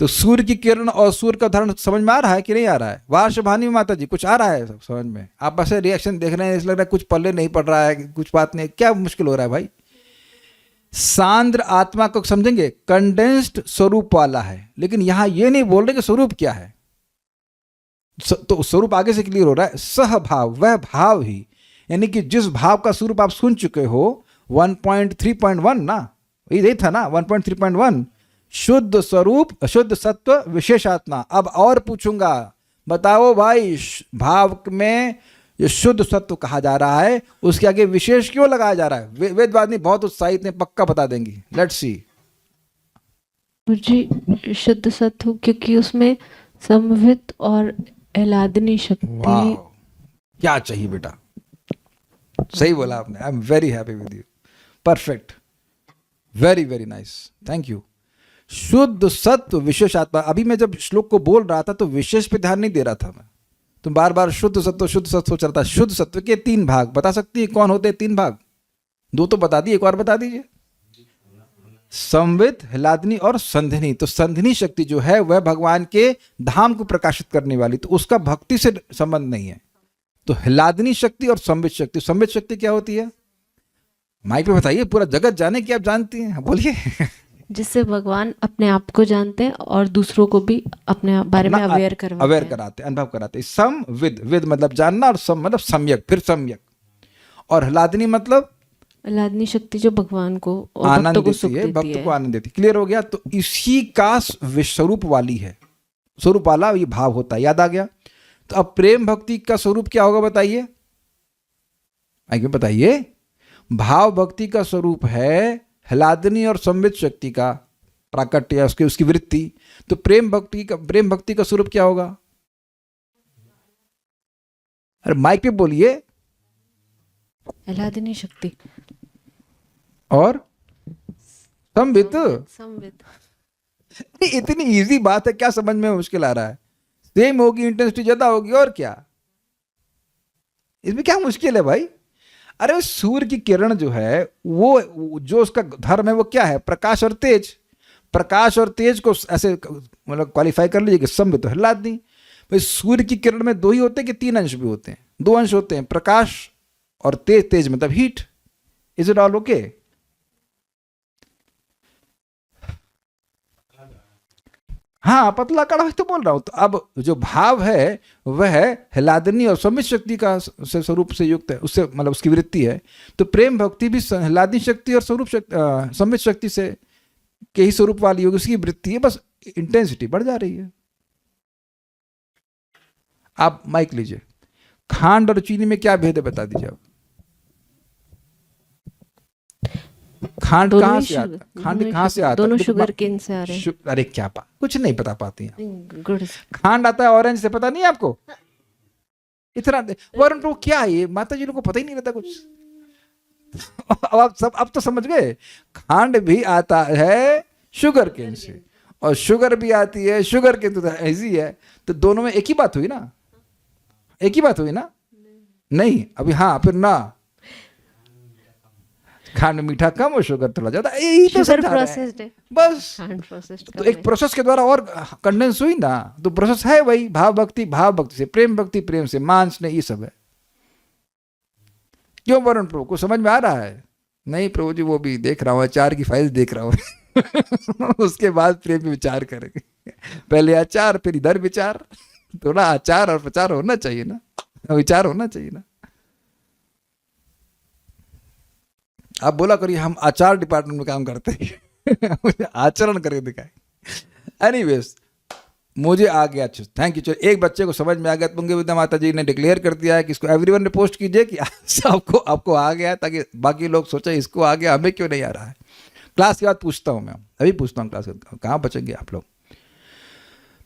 तो सूर्य की किरण और सूर्य का धर्म समझ में आ रहा है कि नहीं आ रहा है? वार्षभानी माता जी, कुछ आ रहा है समझ में? आप ऐसे रिएक्शन देख रहे हैं, इसलिए लग रहा है कुछ पल्ले नहीं पड़ रहा है, कुछ बात नहीं, क्या मुश्किल हो रहा है भाई? सांद्र आत्मा को समझेंगे, कंडेंस्ड स्वरूप वाला है, लेकिन यहां ये नहीं बोल रहे कि स्वरूप क्या है। तो स्वरूप आगे से क्लियर हो रहा है, सहभाव, वह भाव ही, यानी कि जिस भाव का स्वरूप आप सुन चुके हो 1.3.1 ना, यही था ना 1.3.1, शुद्ध स्वरूप शुद्ध सत्व विशेषात्मा। अब और पूछूंगा, बताओ भाई भाव में जो शुद्ध सत्व कहा जा रहा है उसके आगे विशेष क्यों लगाया जा रहा है? वेदवादी बहुत उत्साहित हैं, पक्का बता देंगी। Let's see. जी, शुद्ध सत्व क्योंकि उसमें समवित और एलादनी शक्ति। वाह, क्या चाहिए बेटा, सही बोला आपने। I am very happy with you, perfect, very very nice, thank you. शुद्ध सत्व विशेष आत्मा। अभी मैं जब श्लोक को बोल रहा था तो विशेष पे ध्यान नहीं दे रहा था मैं, तो बार बार शुद्ध सत्व चलता। शुद्ध सत्व के 3 भाग बता सकती है? कौन होते हैं 3 भाग? 2 तो बता दिए, एक और बता दीजिए। संवित, हिलादनी और संधिनी। तो संधिनी शक्ति जो है वह भगवान के धाम को प्रकाशित करने वाली, तो उसका भक्ति से संबंध नहीं है। तो हिलादनी शक्ति और संवित शक्ति। संवित शक्ति क्या होती है? माइक पे बताइए, पूरा जगत जाने कि आप जानती हैं, बोलिए। जिससे भगवान अपने आप को जानते हैं और दूसरों को भी अपने बारे में अवेयर करवाते अवेयर हैं। कराते, अनुभव कराते। सम विद, विद मतलब जानना, और सम मतलब सम्यक, फिर सम्यक। और ह्लादनी मतलब आह्लादनी शक्ति जो भगवान को और भक्तों आनंद को देती सुख है, देती भक्त है। को आनंद देती। क्लियर हो गया? तो इसी का स्वरूप वाली है, स्वरूप वाला ये भाव होता है। याद आ गया? तो अब प्रेम भक्ति का स्वरूप क्या होगा बताइए, आगे बताइए। भाव भक्ति का स्वरूप है ह्लादनी और संवित शक्ति का प्राकट्य, उसकी उसकी वृत्ति। तो प्रेम भक्ति का स्वरूप क्या होगा? अरे माइक पे बोलिए। आह्लादनी शक्ति और संवित। संवित। इतनी इजी बात है, क्या समझ में मुश्किल आ रहा है? सेम होगी, इंटेंसिटी ज्यादा होगी, और क्या इसमें क्या मुश्किल है भाई? अरे सूर्य की किरण जो है, वो जो उसका धर्म है वो क्या है? प्रकाश और तेज। प्रकाश और तेज को ऐसे मतलब क्वालिफाई कर लीजिए कि संवित तो ह्लादनी। भाई सूर्य की किरण में दो ही होते हैं कि तीन अंश भी होते हैं? दो अंश होते हैं, प्रकाश और तेज। तेज मतलब heat. Is it all okay? हाँ, पतला कड़ा तो बोल रहा हूं। तो अब जो भाव है वह ह्लादनी और संवित शक्ति का से स्वरूप से युक्त है, उससे मतलब उसकी वृत्ति है। तो प्रेम भक्ति भी ह्लादनी शक्ति और स्वरूप शक्ति, संवित शक्ति से के ही स्वरूप वाली होगी, उसकी वृत्ति है, बस इंटेंसिटी बढ़ जा रही है। आप माइक लीजिए। खांड और चीनी में क्या भेद है बता दीजिए आप। खांड दोनों कहाँ ही से शुगर- आता? खांड दोनों ही कहाँ से शुगर- आता? दोनों देखो, शुगर केन से आ रहे हैं। अरे क्या कुछ नहीं बता पाती हैं। गुड़। खांड आता है ऑरेंज से, पता नहीं है आपको? इतना वरुण प्रभु क्या है ये? माता जी को पता ही नहीं रहता कुछ। अब तो समझ गए। खांड भी आता है शुगर केन से, और शुगर भी आती है शुगर केन, तो इजी है। तो दोनों में एक ही बात हुई ना? एक ही बात हुई ना? नहीं अभी, हाँ फिर ना। खांड मीठा कम और शुगर थोड़ा ज्यादा, यही तो शुगर समझा रहे हैं। प्रोसेस्ड है, बस। खांड प्रोसेस्ड तो एक प्रोसेस के द्वारा और कंडेंस हुई ना, तो प्रोसेस है वही। भाव भक्ति से, प्रेम भक्ति प्रेम से, मांस ने, ये सब है। क्यों वरुण प्रभु को समझ में आ रहा है? नहीं प्रभु जी, वो भी देख रहा हूँ, अचार की फाइल देख रहा हूँ। उसके बाद प्रेम में विचार करेंगे। पहले अचार, फिर इधर विचार। थोड़ा आचार और प्रचार होना चाहिए ना, विचार होना चाहिए ना। आप बोला करिए हम आचार डिपार्टमेंट में काम करते हैं। आचरण करके दिखाए। एनीवेज, मुझे आ गया। Thank you. चलो, एक बच्चे को समझ में आ गया। तुंगे विद्या माता जी ने डिक्लेयर कर दिया है कि इसको एवरीवन ने पोस्ट कीजिए कि आपको आ गया, ताकि बाकी लोग सोचे इसको आ गया, हमें क्यों नहीं आ रहा है। क्लास के बाद पूछता हूं मैं, अभी पूछता हूं क्लास के बाद, कहाँ बचेंगे आप लोग।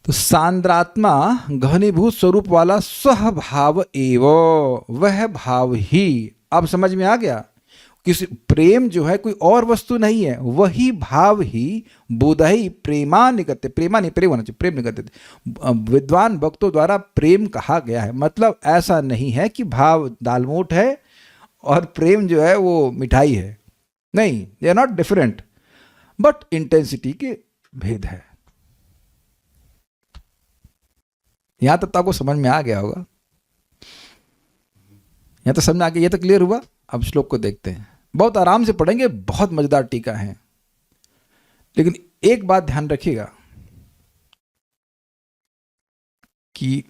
तो सांद्रात्मा घनीभूत स्वरूप वाला स्वभाव एव, वह भाव ही। अब समझ में आ गया? किसी प्रेम जो है कोई और वस्तु नहीं है, वही भाव ही बुधई प्रेमा निगत्य, प्रेमा नहीं प्रेम होना चाहिए, प्रेम निगत्य, विद्वान भक्तों द्वारा प्रेम कहा गया है। मतलब ऐसा नहीं है कि भाव दालमोट है और प्रेम जो है वो मिठाई है, नहीं, they are not different, but intensity के भेद है। यहां तक तो आपको समझ में आ गया होगा। यहां तक समझ में आ गया, ये तो क्लियर हुआ। अब श्लोक को देखते हैं, बहुत आराम से पढ़ेंगे, बहुत मजेदार टीका है। लेकिन एक बात ध्यान रखिएगा कि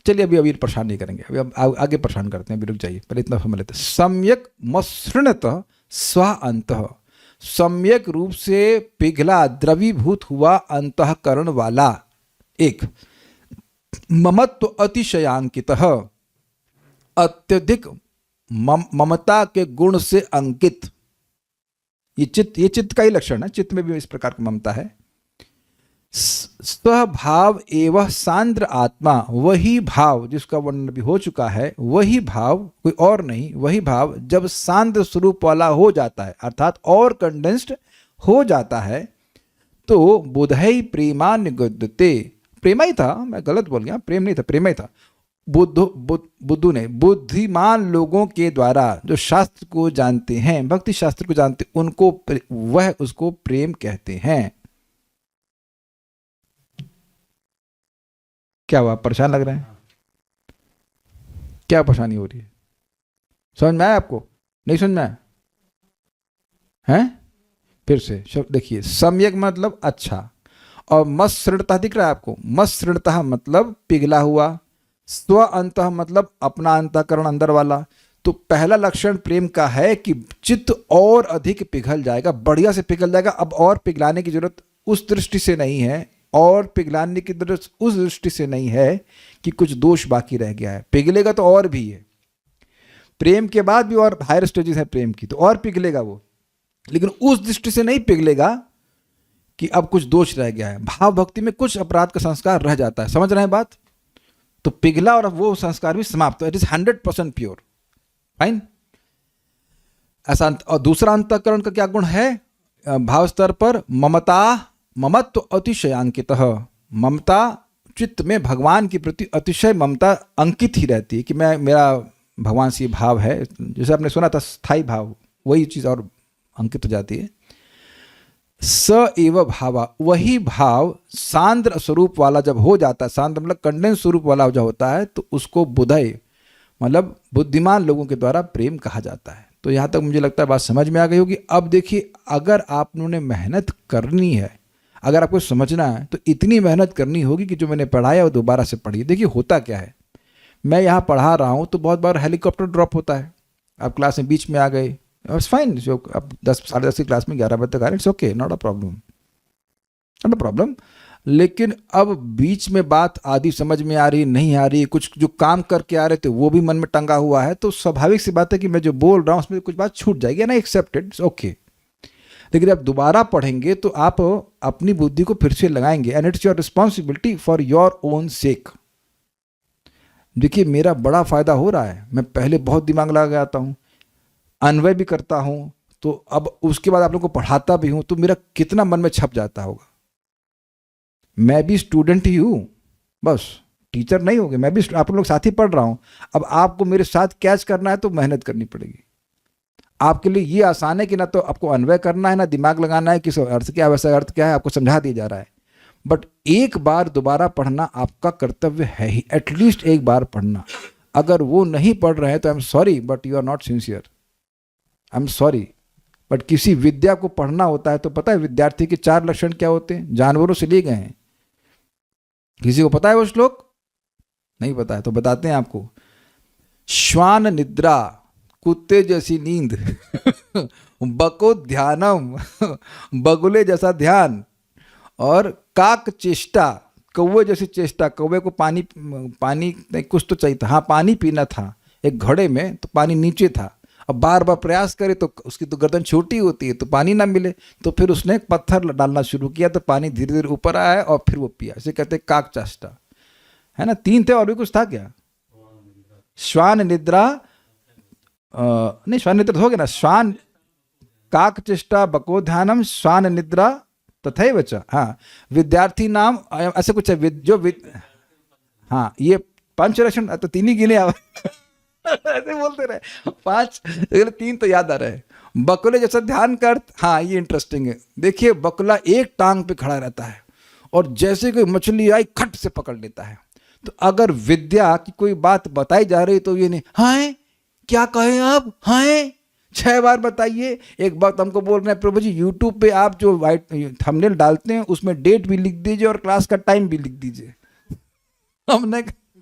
चलिए अभी परेशान नहीं करेंगे, अभी अब आगे परेशान करते हैं, अभी रुक जाइए, पहले इतना समझ लेते हैं। सम्यक मसृणत स्व अंतः, सम्यक रूप से पिघला द्रवीभूत हुआ अंतःकरण वाला। एक ममत्व अतिशयांकित, अत्यधिक ममता के गुण से अंकित। ये चित्त का ही लक्षण है, चित्त में भी इस प्रकार की ममता है। स्वभाव एवं सांद्र आत्मा, वही भाव जिसका वर्णन भी हो चुका है, वही भाव कोई और नहीं, वही भाव जब सांद्र स्वरूप वाला हो जाता है, अर्थात और कंडेंस्ड हो जाता है, तो बुधई प्रेमा निगद्यते। प्रेमा ही था, मैं गलत बोल गया, प्रेम नहीं था, प्रेमा ही था। बुद्धू ने, बुद्धिमान लोगों के द्वारा जो शास्त्र को जानते हैं, भक्ति शास्त्र को जानते, उनको वह उसको प्रेम कहते हैं। क्या हुआ, परेशान लग रहे हैं? क्या परेशानी हो रही है? समझ में आया आपको? नहीं समझ में आया? हैं? फिर से शब्द देखिए, सम्यक मतलब अच्छा, और मत्सृणतः दिख रहा है आपको, मत्सृणतः मतलब पिघला हुआ, स्व अंतः मतलब अपना अंतःकरण अंदर वाला। तो पहला लक्षण प्रेम का है कि चित्त और अधिक पिघल जाएगा, बढ़िया से पिघल जाएगा। अब और पिघलाने की जरूरत उस दृष्टि से नहीं है, और पिघलाने की जरूरत उस दृष्टि से नहीं है कि कुछ दोष बाकी रह गया है। पिघलेगा तो और भी है, प्रेम के बाद भी और हायर स्टेजेस है प्रेम की, तो और पिघलेगा वो, लेकिन उस दृष्टि से नहीं पिघलेगा कि अब कुछ दोष रह गया है। भाव भक्ति में कुछ अपराध का संस्कार रह जाता है, समझ रहे हैं बात? तो पिघला और वो संस्कार भी समाप्त, इट इज 100% प्योर, फाइन। ऐसा। और दूसरा अंतःकरण का क्या गुण है भाव स्तर पर? ममता, ममत्व अतिशयांकित। ममता, चित्त में भगवान के प्रति अतिशय ममता अंकित ही रहती है कि मैं, मेरा भगवान से भाव है, जैसे आपने सुना था स्थायी भाव, वही चीज और अंकित हो जाती है। स एव भावा, वही भाव सांद्र स्वरूप वाला जब हो जाता है, सांद्र मतलब कंडेंस स्वरूप वाला जब होता है, तो उसको बुधय मतलब बुद्धिमान लोगों के द्वारा प्रेम कहा जाता है। तो यहाँ तक मुझे लगता है बात समझ में आ गई होगी। अब देखिए, अगर आपने मेहनत करनी है, अगर आपको समझना है, तो इतनी मेहनत करनी होगी कि जो मैंने पढ़ाया वो दोबारा से पढ़िए। देखिए होता क्या है, मैं यहाँ पढ़ा रहा हूँ तो बहुत बार हेलीकॉप्टर ड्रॉप होता है, आप क्लास में बीच में आ गए, इट्स फाइन। जो अब 10 साढ़े 10 की क्लास में 11 बजे तक आ रहे, it's okay, not a problem, not a problem. लेकिन अब बीच में बात आधी समझ में आ रही, नहीं आ रही, कुछ जो काम करके आ रहे थे वो भी मन में टंगा हुआ है, तो स्वाभाविक सी बात है कि मैं जो बोल रहा हूँ उसमें कुछ बात छूट जाएगी ना, एक्सेप्टेड, इट्स ओके। लेकिन आप दोबारा पढ़ेंगे तो आप अपनी बुद्धि को फिर से लगाएंगे, and it's your responsibility for your own सेक। देखिए मेरा बड़ा फायदा हो रहा है, मैं पहले बहुत दिमाग लगा आता हूँ, अन्वय भी करता हूँ, तो अब उसके बाद आप लोगों को पढ़ाता भी हूँ, तो मेरा कितना मन में छप जाता होगा। मैं भी स्टूडेंट ही हूँ, बस टीचर नहीं हो गए, मैं भी आप लोग साथ ही पढ़ रहा हूँ। अब आपको मेरे साथ कैच करना है तो मेहनत करनी पड़ेगी। आपके लिए ये आसान है कि ना तो आपको अन्वय करना है, ना दिमाग लगाना है किस अर्थ क्या, वैसा अर्थ क्या है, आपको समझा दिया जा रहा है। बट एक बार दोबारा पढ़ना आपका कर्तव्य है ही, एटलीस्ट एक बार पढ़ना। अगर वो नहीं पढ़ रहे हैं तो I am sorry but you are not sincere, I am sorry. But किसी विद्या को पढ़ना होता है तो पता है विद्यार्थी के 4 लक्षण क्या होते हैं, जानवरों से लिए गए हैं। किसी को पता है वो श्लोक? नहीं पता है तो बताते हैं आपको। श्वान निद्रा, कुत्ते जैसी नींद, बको ध्यानम, बगुले जैसा ध्यान, और काक चेष्टा, कौवे जैसी चेष्टा। कौवे को पानी नहीं, कुछ तो चाहिए था, हाँ पानी पीना था एक घड़े में, तो पानी नीचे था। अब बार बार प्रयास करे तो उसकी तो गर्दन छोटी होती है, तो पानी ना मिले, तो फिर उसने एक पत्थर डालना शुरू किया, तो पानी धीरे धीरे ऊपर आया और फिर वो पिया। इसे कहते हैं काक चेष्टा, है ना। 3 थे और भी कुछ था क्या? श्वान निद्रा, नहीं श्वान निद्रा हो गया ना, श्वान, काक चेष्टा, बको ध्यानम, श्वान निद्रा तथैव च। हाँ, विद्यार्थी नाम ऐसे कुछ है, हाँ ये 5 लक्षण, तो 3 ही गिने आप ऐसे बोलते रहे 5, 3 तो याद आ रहे हैं। बकुले जैसा ध्यान कर, हाँ ये इंटरेस्टिंग है। देखिए बकुला एक टांग पे खड़ा रहता है और जैसे कोई मछली आई खट से पकड़ लेता है। तो अगर विद्या की कोई बात बताई जा रही तो ये नहीं, हाँ क्या कहें आप, हाँ 6 बार बताइए। एक बात हमको बोल रहे हैं, प्रभु जी यूट्यूब पे आप जो वाइट थंबनेल डालते हैं उसमें डेट भी लिख दीजिए और क्लास का टाइम भी लिख दीजिए।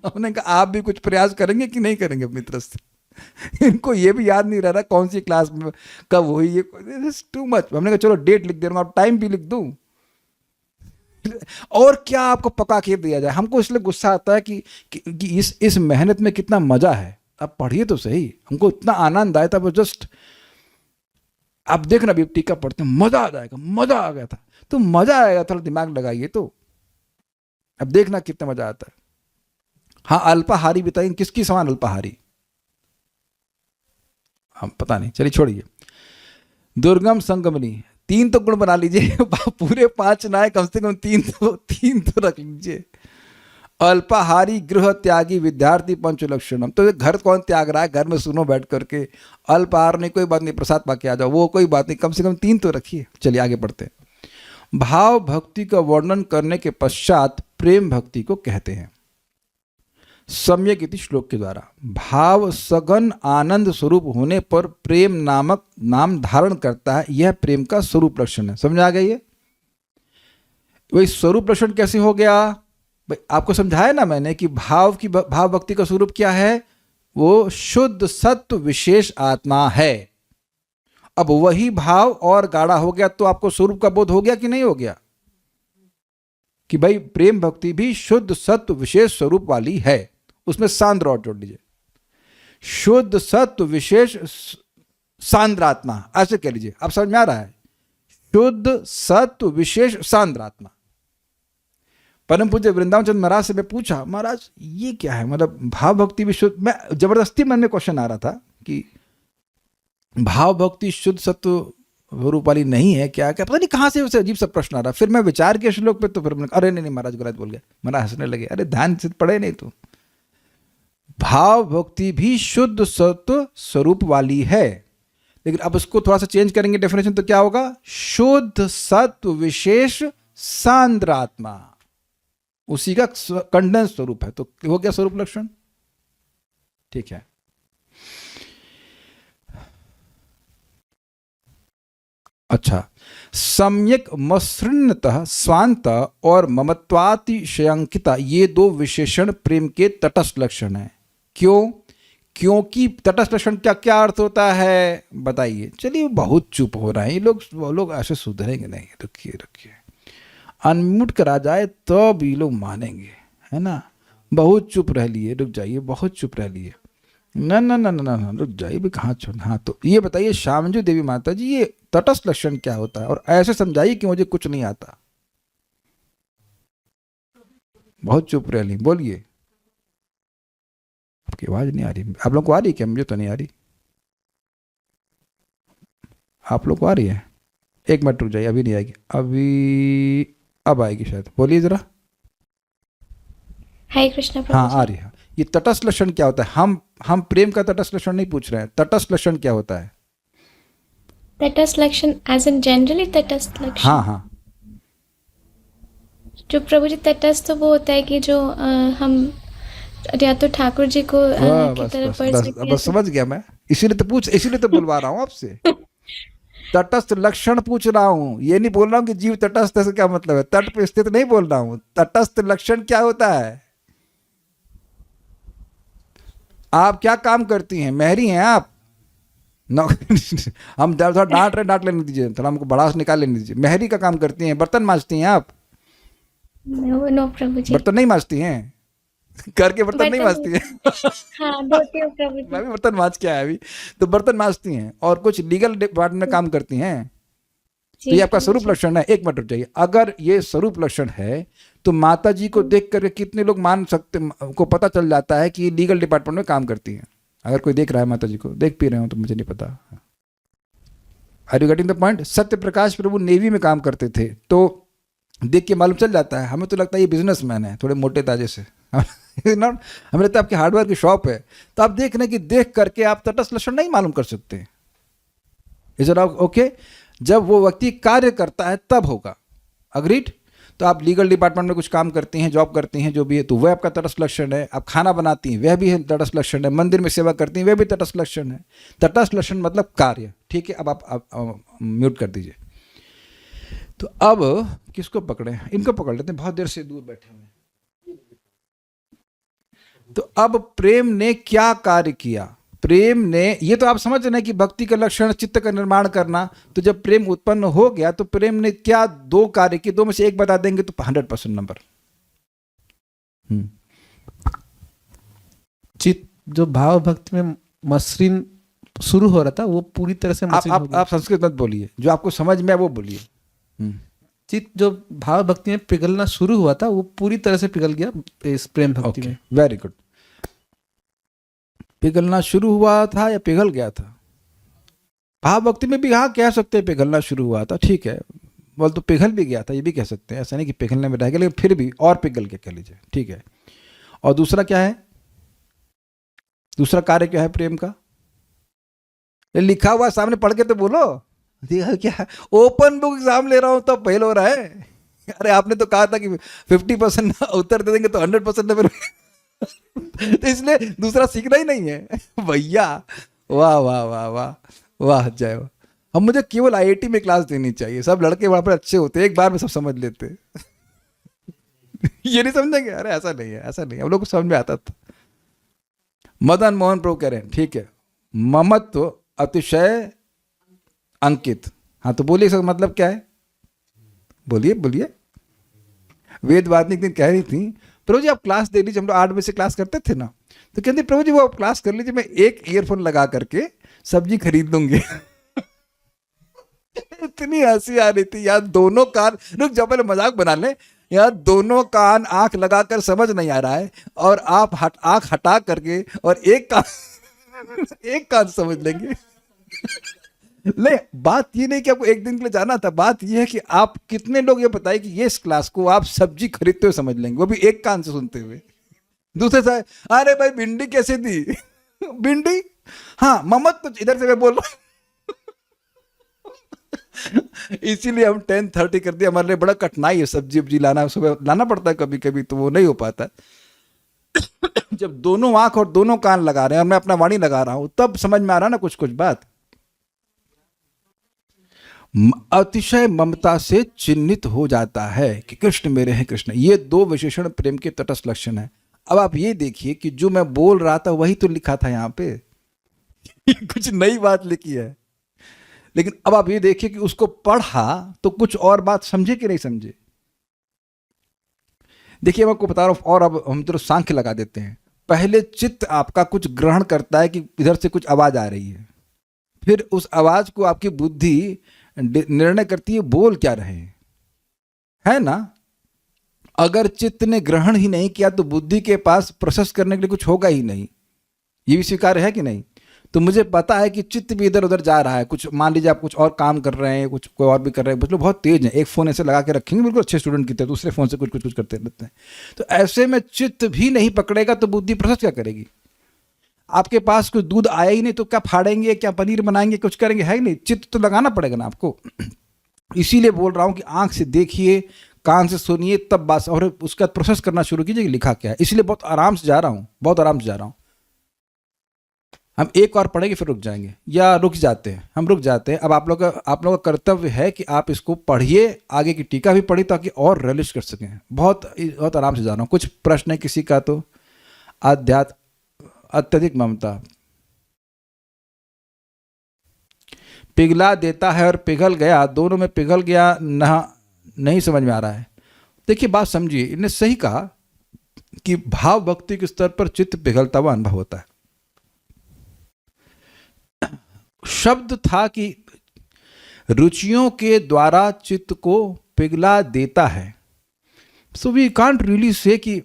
हमने कहा आप भी कुछ प्रयास करेंगे कि नहीं करेंगे अपनी तरफ से? इनको ये भी याद नहीं रह रहा कौन सी क्लास में कब हुई, ये टू मच। हमने कहा चलो डेट लिख दे रहा हूँ, आप टाइम भी लिख दूँ, और क्या आपको पका के दिया जाए। हमको इसलिए गुस्सा आता है कि इस मेहनत में कितना मजा है। आप पढ़िए तो सही, हमको इतना आनंद आया था, वो जस्ट आप देखना भी टीका पढ़ते मजा आ जाएगा, मजा आ गया था। तो मजा आएगा, थोड़ा दिमाग लगाइए तो अब देखना कितना मजा आता है। हाँ अल्पाहारी बताइए, किसकी समान अल्पाहारी? हम पता नहीं, चलिए छोड़िए। दुर्गम संगमनी, 3 तो गुण बना लीजिए, पूरे 5 ना है, कम से कम 3 तो रख लीजिए। अल्पाहारी, गृह त्यागी, विद्यार्थी, पंच लक्षणम। तो घर कौन त्याग रहा है? घर में सुनो बैठ करके। अल्पाहार नहीं, कोई बात नहीं, प्रसाद पाके आ जाओ, वो कोई बात नहीं, कम से कम 3 तो रखिए। चलिए आगे बढ़ते हैं। भाव भक्ति का वर्णन करने के पश्चात प्रेम भक्ति को कहते हैं। सम्यक इति श्लोक के द्वारा भाव सघन आनंद स्वरूप होने पर प्रेम नामक नाम धारण करता है, यह प्रेम का स्वरूप लक्षण है। समझ आ गई है? वही स्वरूप लक्षण कैसे हो गया भाई? आपको समझाया ना मैंने कि भाव भक्ति का स्वरूप क्या है? वो शुद्ध सत्व विशेष आत्मा है। अब वही भाव और गाढ़ा हो गया तो आपको स्वरूप का बोध हो गया कि नहीं हो गया? कि भाई प्रेम भक्ति भी शुद्ध सत्व विशेष स्वरूप वाली है। उसमें सांद्र और जोड़ लीजिए, शुद्ध सत्व विशेष सांद्रात्मा, ऐसे कह लीजिए। आप समझ में आ रहा है? शुद्ध सत्व विशेष सांद्रात्मा। परम पूज्य वृंदावन चंद्र महाराज से मैं पूछा, महाराज ये क्या है? मतलब भाव भक्ति भी शुद्ध, मैं जबरदस्ती मन में क्वेश्चन आ रहा था कि भाव भक्ति शुद्ध सत्व रूप वाली नहीं है क्या? क्या पता नहीं कहाँ से उसे अजीब सा प्रश्न आ रहा। फिर मैं विचार किया श्लोक पे, तो फिर मैंने अरे नहीं महाराज गलत बोल गया। महाराज हंसने लगे, अरे ध्यान से पढ़े नहीं तू। भाव भक्ति भी शुद्ध सत्व स्वरूप वाली है, लेकिन अब उसको थोड़ा सा चेंज करेंगे डेफिनेशन, तो क्या होगा? शुद्ध सत्व विशेष सांद्रात्मा, उसी का कंडेंस स्वरूप है। तो हो गया स्वरूप लक्षण। ठीक है। अच्छा, सम्यक मसृणतः स्वांत और ममत्वातिशयंकिता, ये दो विशेषण प्रेम के तटस्थ लक्षण हैं। क्यों? क्योंकि तटस्थ लक्षण क्या क्या अर्थ होता है बताइए? चलिए, बहुत चुप हो रहे हैं ये लोग, वो लोग ऐसे सुधरेंगे नहीं। रुकिए, अनम्यूट करा जाए तो भी लोग मानेंगे, है ना? बहुत चुप रह लिए, रुक जाइए, बहुत चुप रह लिए। ना ना ना ना ना, रुक जाइए भी, कहाँ छोड़। हाँ, तो ये बताइए श्यामजू देवी माता जी, ये तटस्थ लक्षण क्या होता है? और ऐसे समझाइए कि मुझे कुछ नहीं आता। बहुत चुप रह ली, बोलिए। आपकी आवाज नहीं आ रही। आप लोग को आ रही क्या? मुझे तो नहीं आ रही। आप लोग को आ रही है? एक मिनट रुक जाइए, अभी नहीं आएगी, अभी अब आएगी शायद। बोलिए जरा। हरे कृष्ण प्रभु हाँ, जी। आ रही है। ये तटस्थ लक्षण क्या होता है? हम प्रेम का तटस्थ लक्षण नहीं पूछ रहे हैं। तटस्थ लक्षण क्या होता है? तटस्थ लक्षण एज इन जनरली तटस्थ लक्षण। हाँ हाँ, जो प्रभु जी तटस्थ तो वो होता है कि जो हम या तो ठाकुर जी को की बस तरफ बस पढ़ बस सकते हैं। बस समझ गया मैं। इसीलिए तो बुलवा रहा हूँ आपसे। तटस्थ लक्षण पूछ रहा हूँ, ये नहीं बोल रहा हूँ कि जीव तटस्थ है। क्या मतलब है? तट पे स्थित नहीं बोल रहा हूँ। तटस्थ लक्षण क्या होता है? आप क्या काम करती हैं? महरी हैं आप? हम थोड़ा डांट लेने दीजिए, थोड़ा हमको भड़ास निकाल लेने दीजिए। महरी का काम करती हैं, बर्तन मांजती हैं आप? नो प्रभु जी। बर्तन नहीं मांजती हैं? घर के बर्तन नहीं मांजती हैं? हाँ, धोती हूँ प्रभु जी। मैं भी बर्तन मांज के आया अभी। तो बर्तन मांजती हैं और कुछ लीगल डिपार्टमेंट में काम करती हैं। तो ये आपका स्वरूप लक्षण है। एक मिनट रुक जाइए। अगर ये स्वरूप लक्षण है तो माता जी को देख करके कितने लोग मान सकते, को पता चल जाता है कि लीगल डिपार्टमेंट में काम करती हैं? अगर कोई देख रहा है माता जी को, देख भी रहे हो तो मुझे नहीं पता। Are you getting the point? Satya Prakash Prabhu navy में काम करते थे, तो देख के मालूम चल जाता है। हमें तो लगता है ये बिजनेसमैन है, थोड़े मोटे ताजे से। नॉट, हमें लगता है आपकी हार्डवेयर की शॉप है। तो आप देख रहे हैं कि देख करके आप तटस्थ लक्षण नहीं मालूम कर सकते। Is it okay? जब वो व्यक्ति कार्य करता है तब होगा। अग्रीड? तो आप लीगल डिपार्टमेंट में कुछ काम करती हैं, जॉब करती हैं, जो भी है, तो वह आपका तटस्थ लक्षण है। आप खाना बनाती हैं, वह भी है तटस्थ लक्षण है। मंदिर में सेवा करती हैं, वह भी तटस्थ लक्षण है। तटस्थ लक्षण मतलब कार्य। ठीक है, अब आप म्यूट कर दीजिए। तो अब किसको पकड़े? इनको पकड़ लेते हैं, बहुत देर से दूर बैठे हुए हैं। तो अब प्रेम ने क्या कार्य किया? प्रेम ने, ये तो आप समझ रहे हैं कि भक्ति का लक्षण चित्त का निर्माण करना। तो जब प्रेम उत्पन्न हो गया तो प्रेम ने क्या दो कार्य किए? दो में से एक बता देंगे तो 100% नंबर। चित्त जो भाव भक्ति में मसृण शुरू हो रहा था वो पूरी तरह से मसृण हो गया। आप संस्कृत मत बोलिए, जो आपको समझ में है वो बोलिए। चित्त जो भाव भक्ति में पिघलना शुरू हुआ था वो पूरी तरह से पिघल गया इस प्रेम भक्ति में। Very good. पिघलना शुरू हुआ था या पिघल गया था? भाव भक्ति में भी हाँ कह सकते हैं पिघलना शुरू हुआ था, ठीक है। बोल तो पिघल भी गया था, ये भी कह सकते हैं। ऐसा नहीं कि पिघलने में रह गया, लेकिन फिर भी और पिघल के कह लीजिए, ठीक है। और दूसरा क्या है? दूसरा कार्य क्या है प्रेम का? लिखा हुआ सामने पढ़ के तो बोलो। क्या ओपन बुक एग्जाम ले रहा हूं तो फेल हो रहा है? अरे आपने तो कहा था कि 50% उत्तर दे देंगे तो 100% नंबर। तो इसलिए दूसरा सीखना ही नहीं है भैया। वाह वाह वाह वाह वाह, जय वाह। हम मुझे केवल आईआईटी में क्लास देनी चाहिए, सब लड़के वहां पर अच्छे होते, एक बार में सब समझ लेते ये नहीं समझेंगे, अरे ऐसा नहीं है, ऐसा नहीं है, हम लोग को समझ में आता था। मदन मोहन प्रभु कह रहे हैं ठीक है, ममत्व अतिशय अंकित। हाँ तो बोलिए इसका मतलब क्या है, बोलिए बोलिए। वेदवादिनी एक दिन कह रही थी, प्रभु जी आप क्लास दे लीजिए, हम लोग 8 बजे से क्लास करते थे ना, तो कहती प्रभु जी वो आप क्लास कर लीजिए, मैं एक ईयरफोन लगा करके सब्जी खरीद लूंगी इतनी हंसी आ रही थी यार, दोनों कान, रुक जब पहले मजाक बना ले यार, दोनों कान आंख लगाकर समझ नहीं आ रहा है, और आप आंख हटा करके और एक कान एक कान समझ लेंगे ले, बात ये नहीं कि आपको एक दिन के लिए जाना था, बात ये है कि आप कितने लोग ये बताइए कि ये इस क्लास को आप सब्जी खरीदते हुए समझ लेंगे, वो भी एक कान से सुनते हुए। दूसरे से अरे भाई भिंडी कैसे दी भिंडी, हाँ ममत तो इधर से मैं बोल रहा हूं इसीलिए हम 10:30 कर दिया, हमारे लिए बड़ा कठिनाई है सब्जी वब्जी लाना, सुबह लाना पड़ता है कभी कभी, तो वो नहीं हो पाता जब दोनों आंख और दोनों कान लगा रहे हैं और मैं अपना वाणी लगा रहा हूं, तब समझ में आ रहा ना कुछ कुछ बात। अतिशय ममता से चिन्हित हो जाता है कि कृष्ण मेरे हैं कृष्ण, ये 2 विशेषण प्रेम के तटस्थ लक्षण है। अब आप ये देखिए कि जो मैं बोल रहा था वही तो लिखा था यहाँ पे कुछ नई बात लिखी है, लेकिन अब आप ये देखिए कि उसको पढ़ा तो कुछ और बात समझे कि नहीं समझे। देखिए मैं आपको बता रहा हूं, और अब हम तो सांख्य लगा देते हैं। पहले चित्त आपका कुछ ग्रहण करता है कि इधर से कुछ आवाज आ रही है, फिर उस आवाज को आपकी बुद्धि निर्णय करती है बोल क्या रहे हैं, है ना। अगर चित्त ने ग्रहण ही नहीं किया तो बुद्धि के पास प्रोसेस करने के लिए कुछ होगा ही नहीं, ये भी स्वीकार है कि नहीं। तो मुझे पता है कि चित्त भी इधर उधर जा रहा है, कुछ मान लीजिए आप कुछ और काम कर रहे हैं, कुछ कोई और भी कर रहे हैं, कुछ लोग बहुत तेज हैं, एक फ़ोन ऐसे लगा के रखेंगे बिल्कुल अच्छे स्टूडेंट की तरह, दूसरे फ़ोन से कुछ कुछ कुछ करते रहते हैं। तो ऐसे में चित्त भी नहीं पकड़ेगा तो बुद्धि प्रोसेस क्या करेगी। आपके पास कुछ दूध आया ही नहीं तो क्या फाड़ेंगे, क्या पनीर बनाएंगे, कुछ करेंगे, है नहीं, चित्त तो लगाना पड़ेगा ना आपको इसीलिए बोल रहा हूँ कि आंख से देखिए, कान से सुनिए, तब बात, और उसका प्रोसेस करना शुरू कीजिए कि लिखा क्या है। इसलिए बहुत आराम से जा रहा हूँ, बहुत आराम से जा रहा हूँ। हम एक और पढ़ेंगे फिर रुक जाएंगे, या रुक जाते हैं, हम रुक जाते हैं। अब आप लोग का कर्तव्य है कि आप इसको पढ़िए, आगे की टीका भी पढ़िए ताकि और रिलिश कर सकें। बहुत बहुत आराम से जा रहा हूँ। कुछ प्रश्न है किसी का तो। अध्यात्म अत्यधिक ममता पिघला देता है और पिघल गया, दोनों में पिघल गया नहीं समझ में आ रहा है। देखिए बात समझिए, इन्हें सही कहा कि भाव भक्ति के स्तर पर चित्त पिघलता हुआ अनुभव होता है। शब्द था कि रुचियों के द्वारा चित्त को पिघला देता है। So we can't really say कि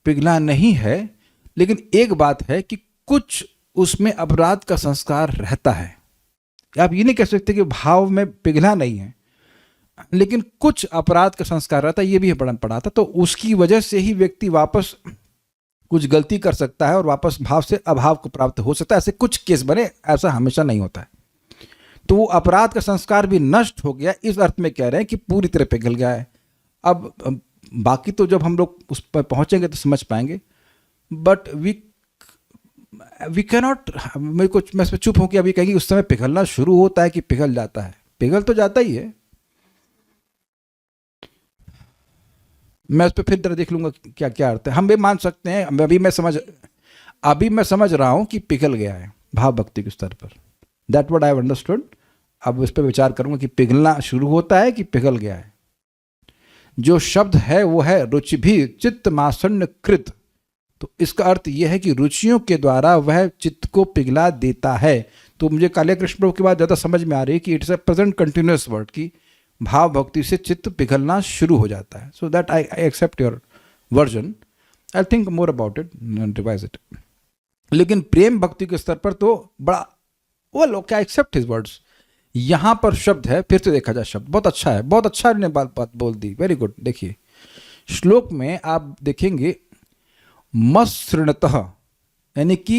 पिघला नहीं है, लेकिन एक बात है कि कुछ उसमें अपराध का संस्कार रहता है। आप ये नहीं कह सकते कि भाव में पिघला नहीं है, लेकिन कुछ अपराध का संस्कार रहता है, ये भी पढ़ा था। तो उसकी वजह से ही व्यक्ति वापस कुछ गलती कर सकता है और वापस भाव से अभाव को प्राप्त हो सकता है। ऐसे कुछ केस बने, ऐसा हमेशा नहीं होता है। तो वो अपराध का संस्कार भी नष्ट हो गया, इस अर्थ में कह रहे हैं कि पूरी तरह पिघल गया है। अब बाकी तो जब हम लोग उस पर पहुंचेंगे तो समझ पाएंगे, बट वी कैनॉट, मैं इस पर चुप हूं कि अभी कहेंगे उस समय पिघलना शुरू होता है कि पिघल जाता है। पिघल तो जाता ही है। मैं उस पर फिर तरह देख लूंगा क्या क्या अर्थ है। हम भी मान सकते हैं, अभी मैं समझ रहा हूं कि पिघल गया है भाव भक्ति के स्तर पर। That what I have understood. अब इस पर विचार करूंगा कि पिघलना शुरू होता है कि पिघल गया है। जो शब्द है वो है रुचि भी चित्त मासन्न कृत। तो इसका अर्थ यह है कि रुचियों के द्वारा वह चित्त को पिघला देता है। तो मुझे कालिया कृष्ण प्रभु की बात ज़्यादा समझ में आ रही है कि it's a present continuous word की भाव भक्ति से चित्त पिघलना शुरू हो जाता है। So that I accept your version, I think more about it, revise it. लेकिन प्रेम भक्ति के स्तर पर तो बड़ा वो लोग क्या एक्सेप्ट हिज वर्ड्स। यहाँ पर शब्द है, फिर से देखा जाए शब्द बहुत अच्छा है, बहुत अच्छा ने बात बोल दी, वेरी गुड। देखिए श्लोक में आप देखेंगे मसृणतः, यानी कि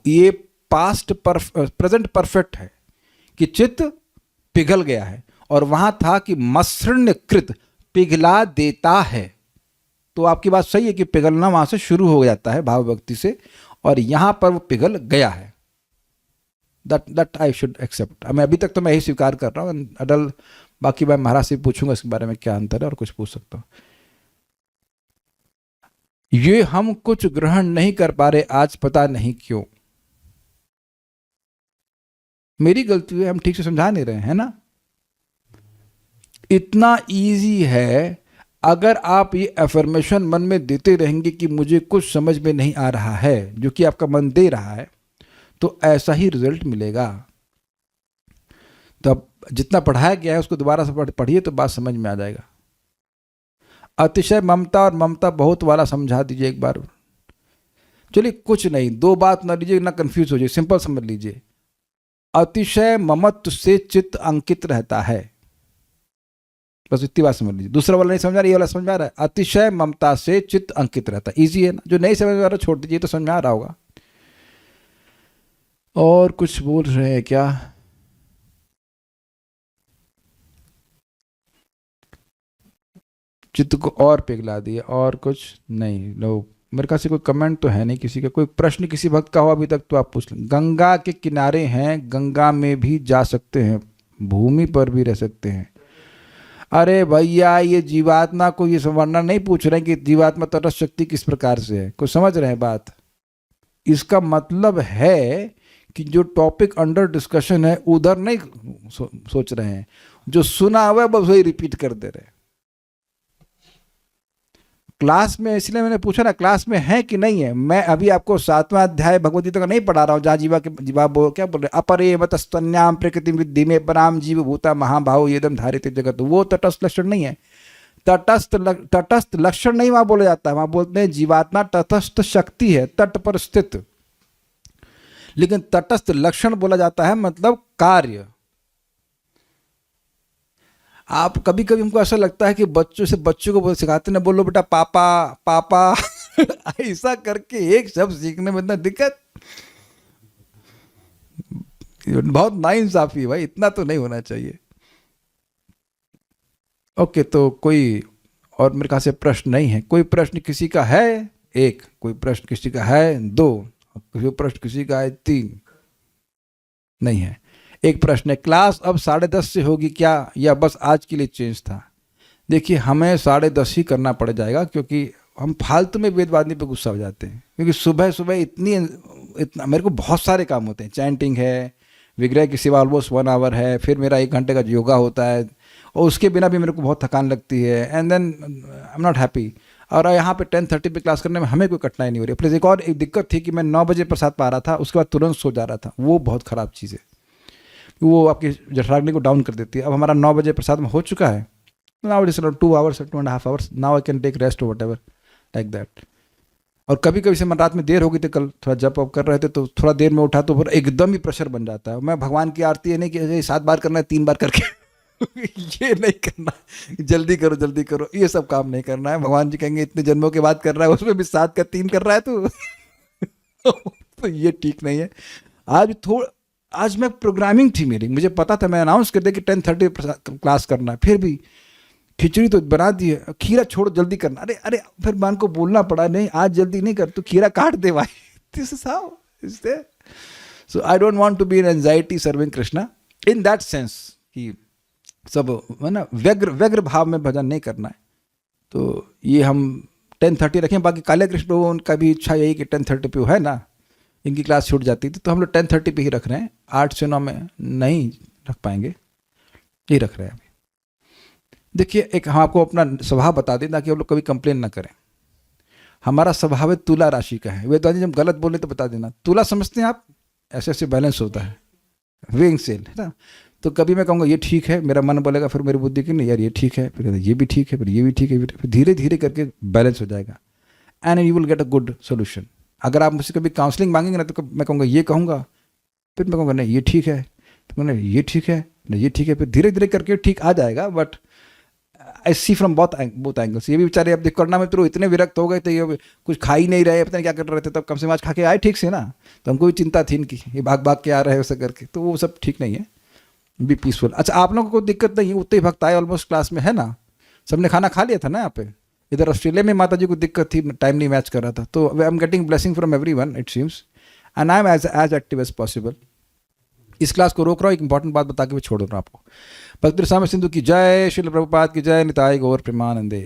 ये पास्ट प्रेजेंट परफेक्ट है कि चित्त पिघल गया है, और वहां था कि मसृण्यकृत पिघला देता है। तो आपकी बात सही है कि पिघलना वहां से शुरू हो जाता है भाव भक्ति से, और यहां पर वो पिघल गया है। That I should accept. मैं अभी तक तो मैं यही स्वीकार कर रहा हूँ। अडल बाकी मैं महाराज से पूछूंगा इसके बारे में क्या अंतर है, और कुछ पूछ सकता हूँ। ये हम कुछ ग्रहण नहीं कर पा रहे आज, पता नहीं क्यों। मेरी गलती है, हम ठीक से समझा नहीं रहे हैं ना। इतना इजी है, अगर आप ये अफर्मेशन मन में देते रहेंगे कि मुझे कुछ समझ में नहीं आ रहा है, जो कि आपका मन दे रहा है, तो ऐसा ही रिजल्ट मिलेगा। तो अब जितना पढ़ाया गया है उसको दोबारा से पढ़िए तो बात समझ में आ जाएगा। अतिशय ममता और ममता बहुत वाला समझा दीजिए एक बार। चलिए कुछ नहीं, दो बात ना लीजिए, ना कंफ्यूज हो जाइए, सिंपल समझ लीजिए। अतिशय ममत्व से चित्त अंकित रहता है, बस इतनी बात समझ लीजिए। दूसरा वाला नहीं समझ आ रहा, ये वाला समझ में आ रहा है। अतिशय ममता से चित्त अंकित रहता है, इजी है ना। जो नहीं समझ में आ रहा छोड़ दीजिए, तो समझ में आ रहा होगा। और कुछ बोल रहे हैं क्या? चित्त को और पिघला दिए, और कुछ नहीं। लो, मेरे ख्याल से कोई कमेंट तो है नहीं किसी का। कोई प्रश्न किसी भक्त का हो अभी तक तो आप पूछ लें। गंगा के किनारे हैं, गंगा में भी जा सकते हैं, भूमि पर भी रह सकते हैं। अरे भैया, ये जीवात्मा को ये वर्णन नहीं पूछ रहे हैं कि जीवात्मा तटस्थ शक्ति किस प्रकार से है। कुछ समझ रहे हैं बात? इसका मतलब है कि जो टॉपिक अंडर डिस्कशन है उधर नहीं सोच रहे हैं, जो सुना हुआ है बस वही रिपीट कर दे रहे हैं। क्लास में, इसलिए मैंने पूछा ना क्लास में है कि नहीं है। मैं अभी आपको 7वां अध्याय भगवद गीता का नहीं पढ़ा रहा हूँ, जहाँ जीवा क्या बोल रहे, अपरे मतस्तन्याम प्रकृति विद्धि में पराम जीव भूता महाभाव येदम धारित जगत। वो तटस्थ लक्षण नहीं है। तटस्थ लक्षण नहीं वहां बोला जाता है, वहां बोलते हैं जीवात्मा तटस्थ शक्ति है, तट पर स्थित। लेकिन तटस्थ लक्षण बोला जाता है मतलब कार्य। आप कभी कभी हमको ऐसा लगता है कि बच्चों को सिखाते ना, बोलो बेटा पापा पापा ऐसा करके एक शब्द सीखने में इतना दिक्कत, बहुत नाइंसाफी है भाई, इतना तो नहीं होना चाहिए। ओके, तो कोई और मेरे ख्याल से प्रश्न नहीं है। कोई प्रश्न किसी का है? एक। कोई प्रश्न किसी का है? दो। कोई प्रश्न किसी का है? तीन। नहीं है। एक प्रश्न है, क्लास अब 10:30 से होगी क्या, या बस आज के लिए चेंज था? देखिए, हमें 10:30 ही करना पड़ जाएगा, क्योंकि हम फालतू में वेदवादी पे गुस्सा हो जाते हैं। क्योंकि सुबह सुबह इतना मेरे को बहुत सारे काम होते हैं। चैंटिंग है, विग्रह की सेवा ऑलमोस्ट 1 आवर है, फिर मेरा 1 घंटे का योगा होता है, और उसके बिना भी मेरे को बहुत थकान लगती है। And then I am not happy. और यहाँ पे 10:30 पे क्लास करने में हमें कोई कठिनाई नहीं हो रही। प्लस एक दिक्कत थी कि मैं 9 बजे प्रसाद पा रहा था, उसके बाद तुरंत सो जा रहा था। वो बहुत ख़राब चीज़ है, वो आपकी जठराग्नि को डाउन कर देती है। अब हमारा 9 बजे प्रसाद में हो चुका है, now it is 2 hours 2.5 hours, now I can take rest और व्हाटएवर लाइक दैट। और कभी कभी से मैं रात में देर हो गई थी, कल थोड़ा जप अप कर रहे थे तो थोड़ा देर में उठा तो फिर एकदम ही प्रेशर बन जाता है। मैं भगवान की आरती है नहीं कि 7 बार करना है 3 बार करके ये नहीं करना, जल्दी करो जल्दी करो, ये सब काम नहीं करना है। भगवान जी कहेंगे इतने जन्मों के बाद कर रहा है, उसमें भी 7 का 3 कर रहा है तू तो ये ठीक नहीं है। आज मैं प्रोग्रामिंग थी मेरी, मुझे पता था, मैं अनाउंस कर दिया कि 10:30 क्लास करना है, फिर भी खिचड़ी तो बना दी है, खीरा छोड़ जल्दी करना। अरे फिर मान को बोलना पड़ा, नहीं आज जल्दी नहीं कर, तू खीरा काट दे भाई। This is how is there. So I don't want to be in anxiety serving Krishna in that sense कि सब है ना व्यग्र भाव में भजन नहीं करना है। तो ये हम 10:30 रखें। बाकी काले कृष्ण प्रभु उनका भी इच्छा यही कि 10:30 पे है ना, इनकी क्लास छूट जाती थी, तो हम लोग 10:30 पे ही रख रहे हैं। 8 से 9 में नहीं रख पाएंगे, यही रख रहे हैं अभी। देखिए, एक हम आपको अपना स्वभाव बता दें ताकि हम लोग कभी कंप्लेन ना करें। हमारा स्वभाव है तुला राशि का है। वे तो जब गलत बोले तो बता देना। तुला समझते हैं आप, ऐसे बैलेंस होता है, वेइंग सेल है ना। तो कभी मैं कहूँगा ये ठीक है, मेरा मन बोलेगा, फिर मेरी बुद्धि की नहीं यार ये ठीक है, फिर ये भी ठीक है, फिर ये भी ठीक है, फिर धीरे धीरे करके बैलेंस हो जाएगा and you will get a good solution. अगर आप मुझसे कभी काउंसलिंग मांगेंगे ना, तो मैं कहूँगा ये कहूँगा, फिर मैं कहूँगा नहीं ये ठीक है, तो मैंने ये ठीक है, नहीं ये ठीक है, फिर धीरे धीरे करके ठीक आ जाएगा। But I see from both angles. ये भी बेचारे अब देख करना में तो इतने विरक्त हो गए थे, ये कुछ खा ही नहीं रहे, पता नहीं क्या कर रहे थे, तब कम से कम आज खा के आए ठीक से ना। तो हमको भी चिंता थी इनकी, ये भाग भाग के आ रहे हैं वैसे करके, तो वो सब ठीक नहीं है। Be peaceful. अच्छा, आप लोगों को कोई दिक्कत नहीं है, उतने ही भक्त आए ऑलमोस्ट क्लास में है ना, सबने खाना खा लिया था ना यहाँ पे, इधर ऑस्ट्रेलिया में माता जी को दिक्कत थी, टाइम नहीं मैच कर रहा था, तो I am getting blessing from everyone it seems, and I am as active as possible. इस क्लास को रोक रहा हूँ, एक इंपॉर्टेंट बात बता के मैं छोड़ रहा हूँ आपको। भक्ति स्वामी सिंधु की जय, श्रील प्रभुपाद की जय, निताई गौर प्रेमानंदे।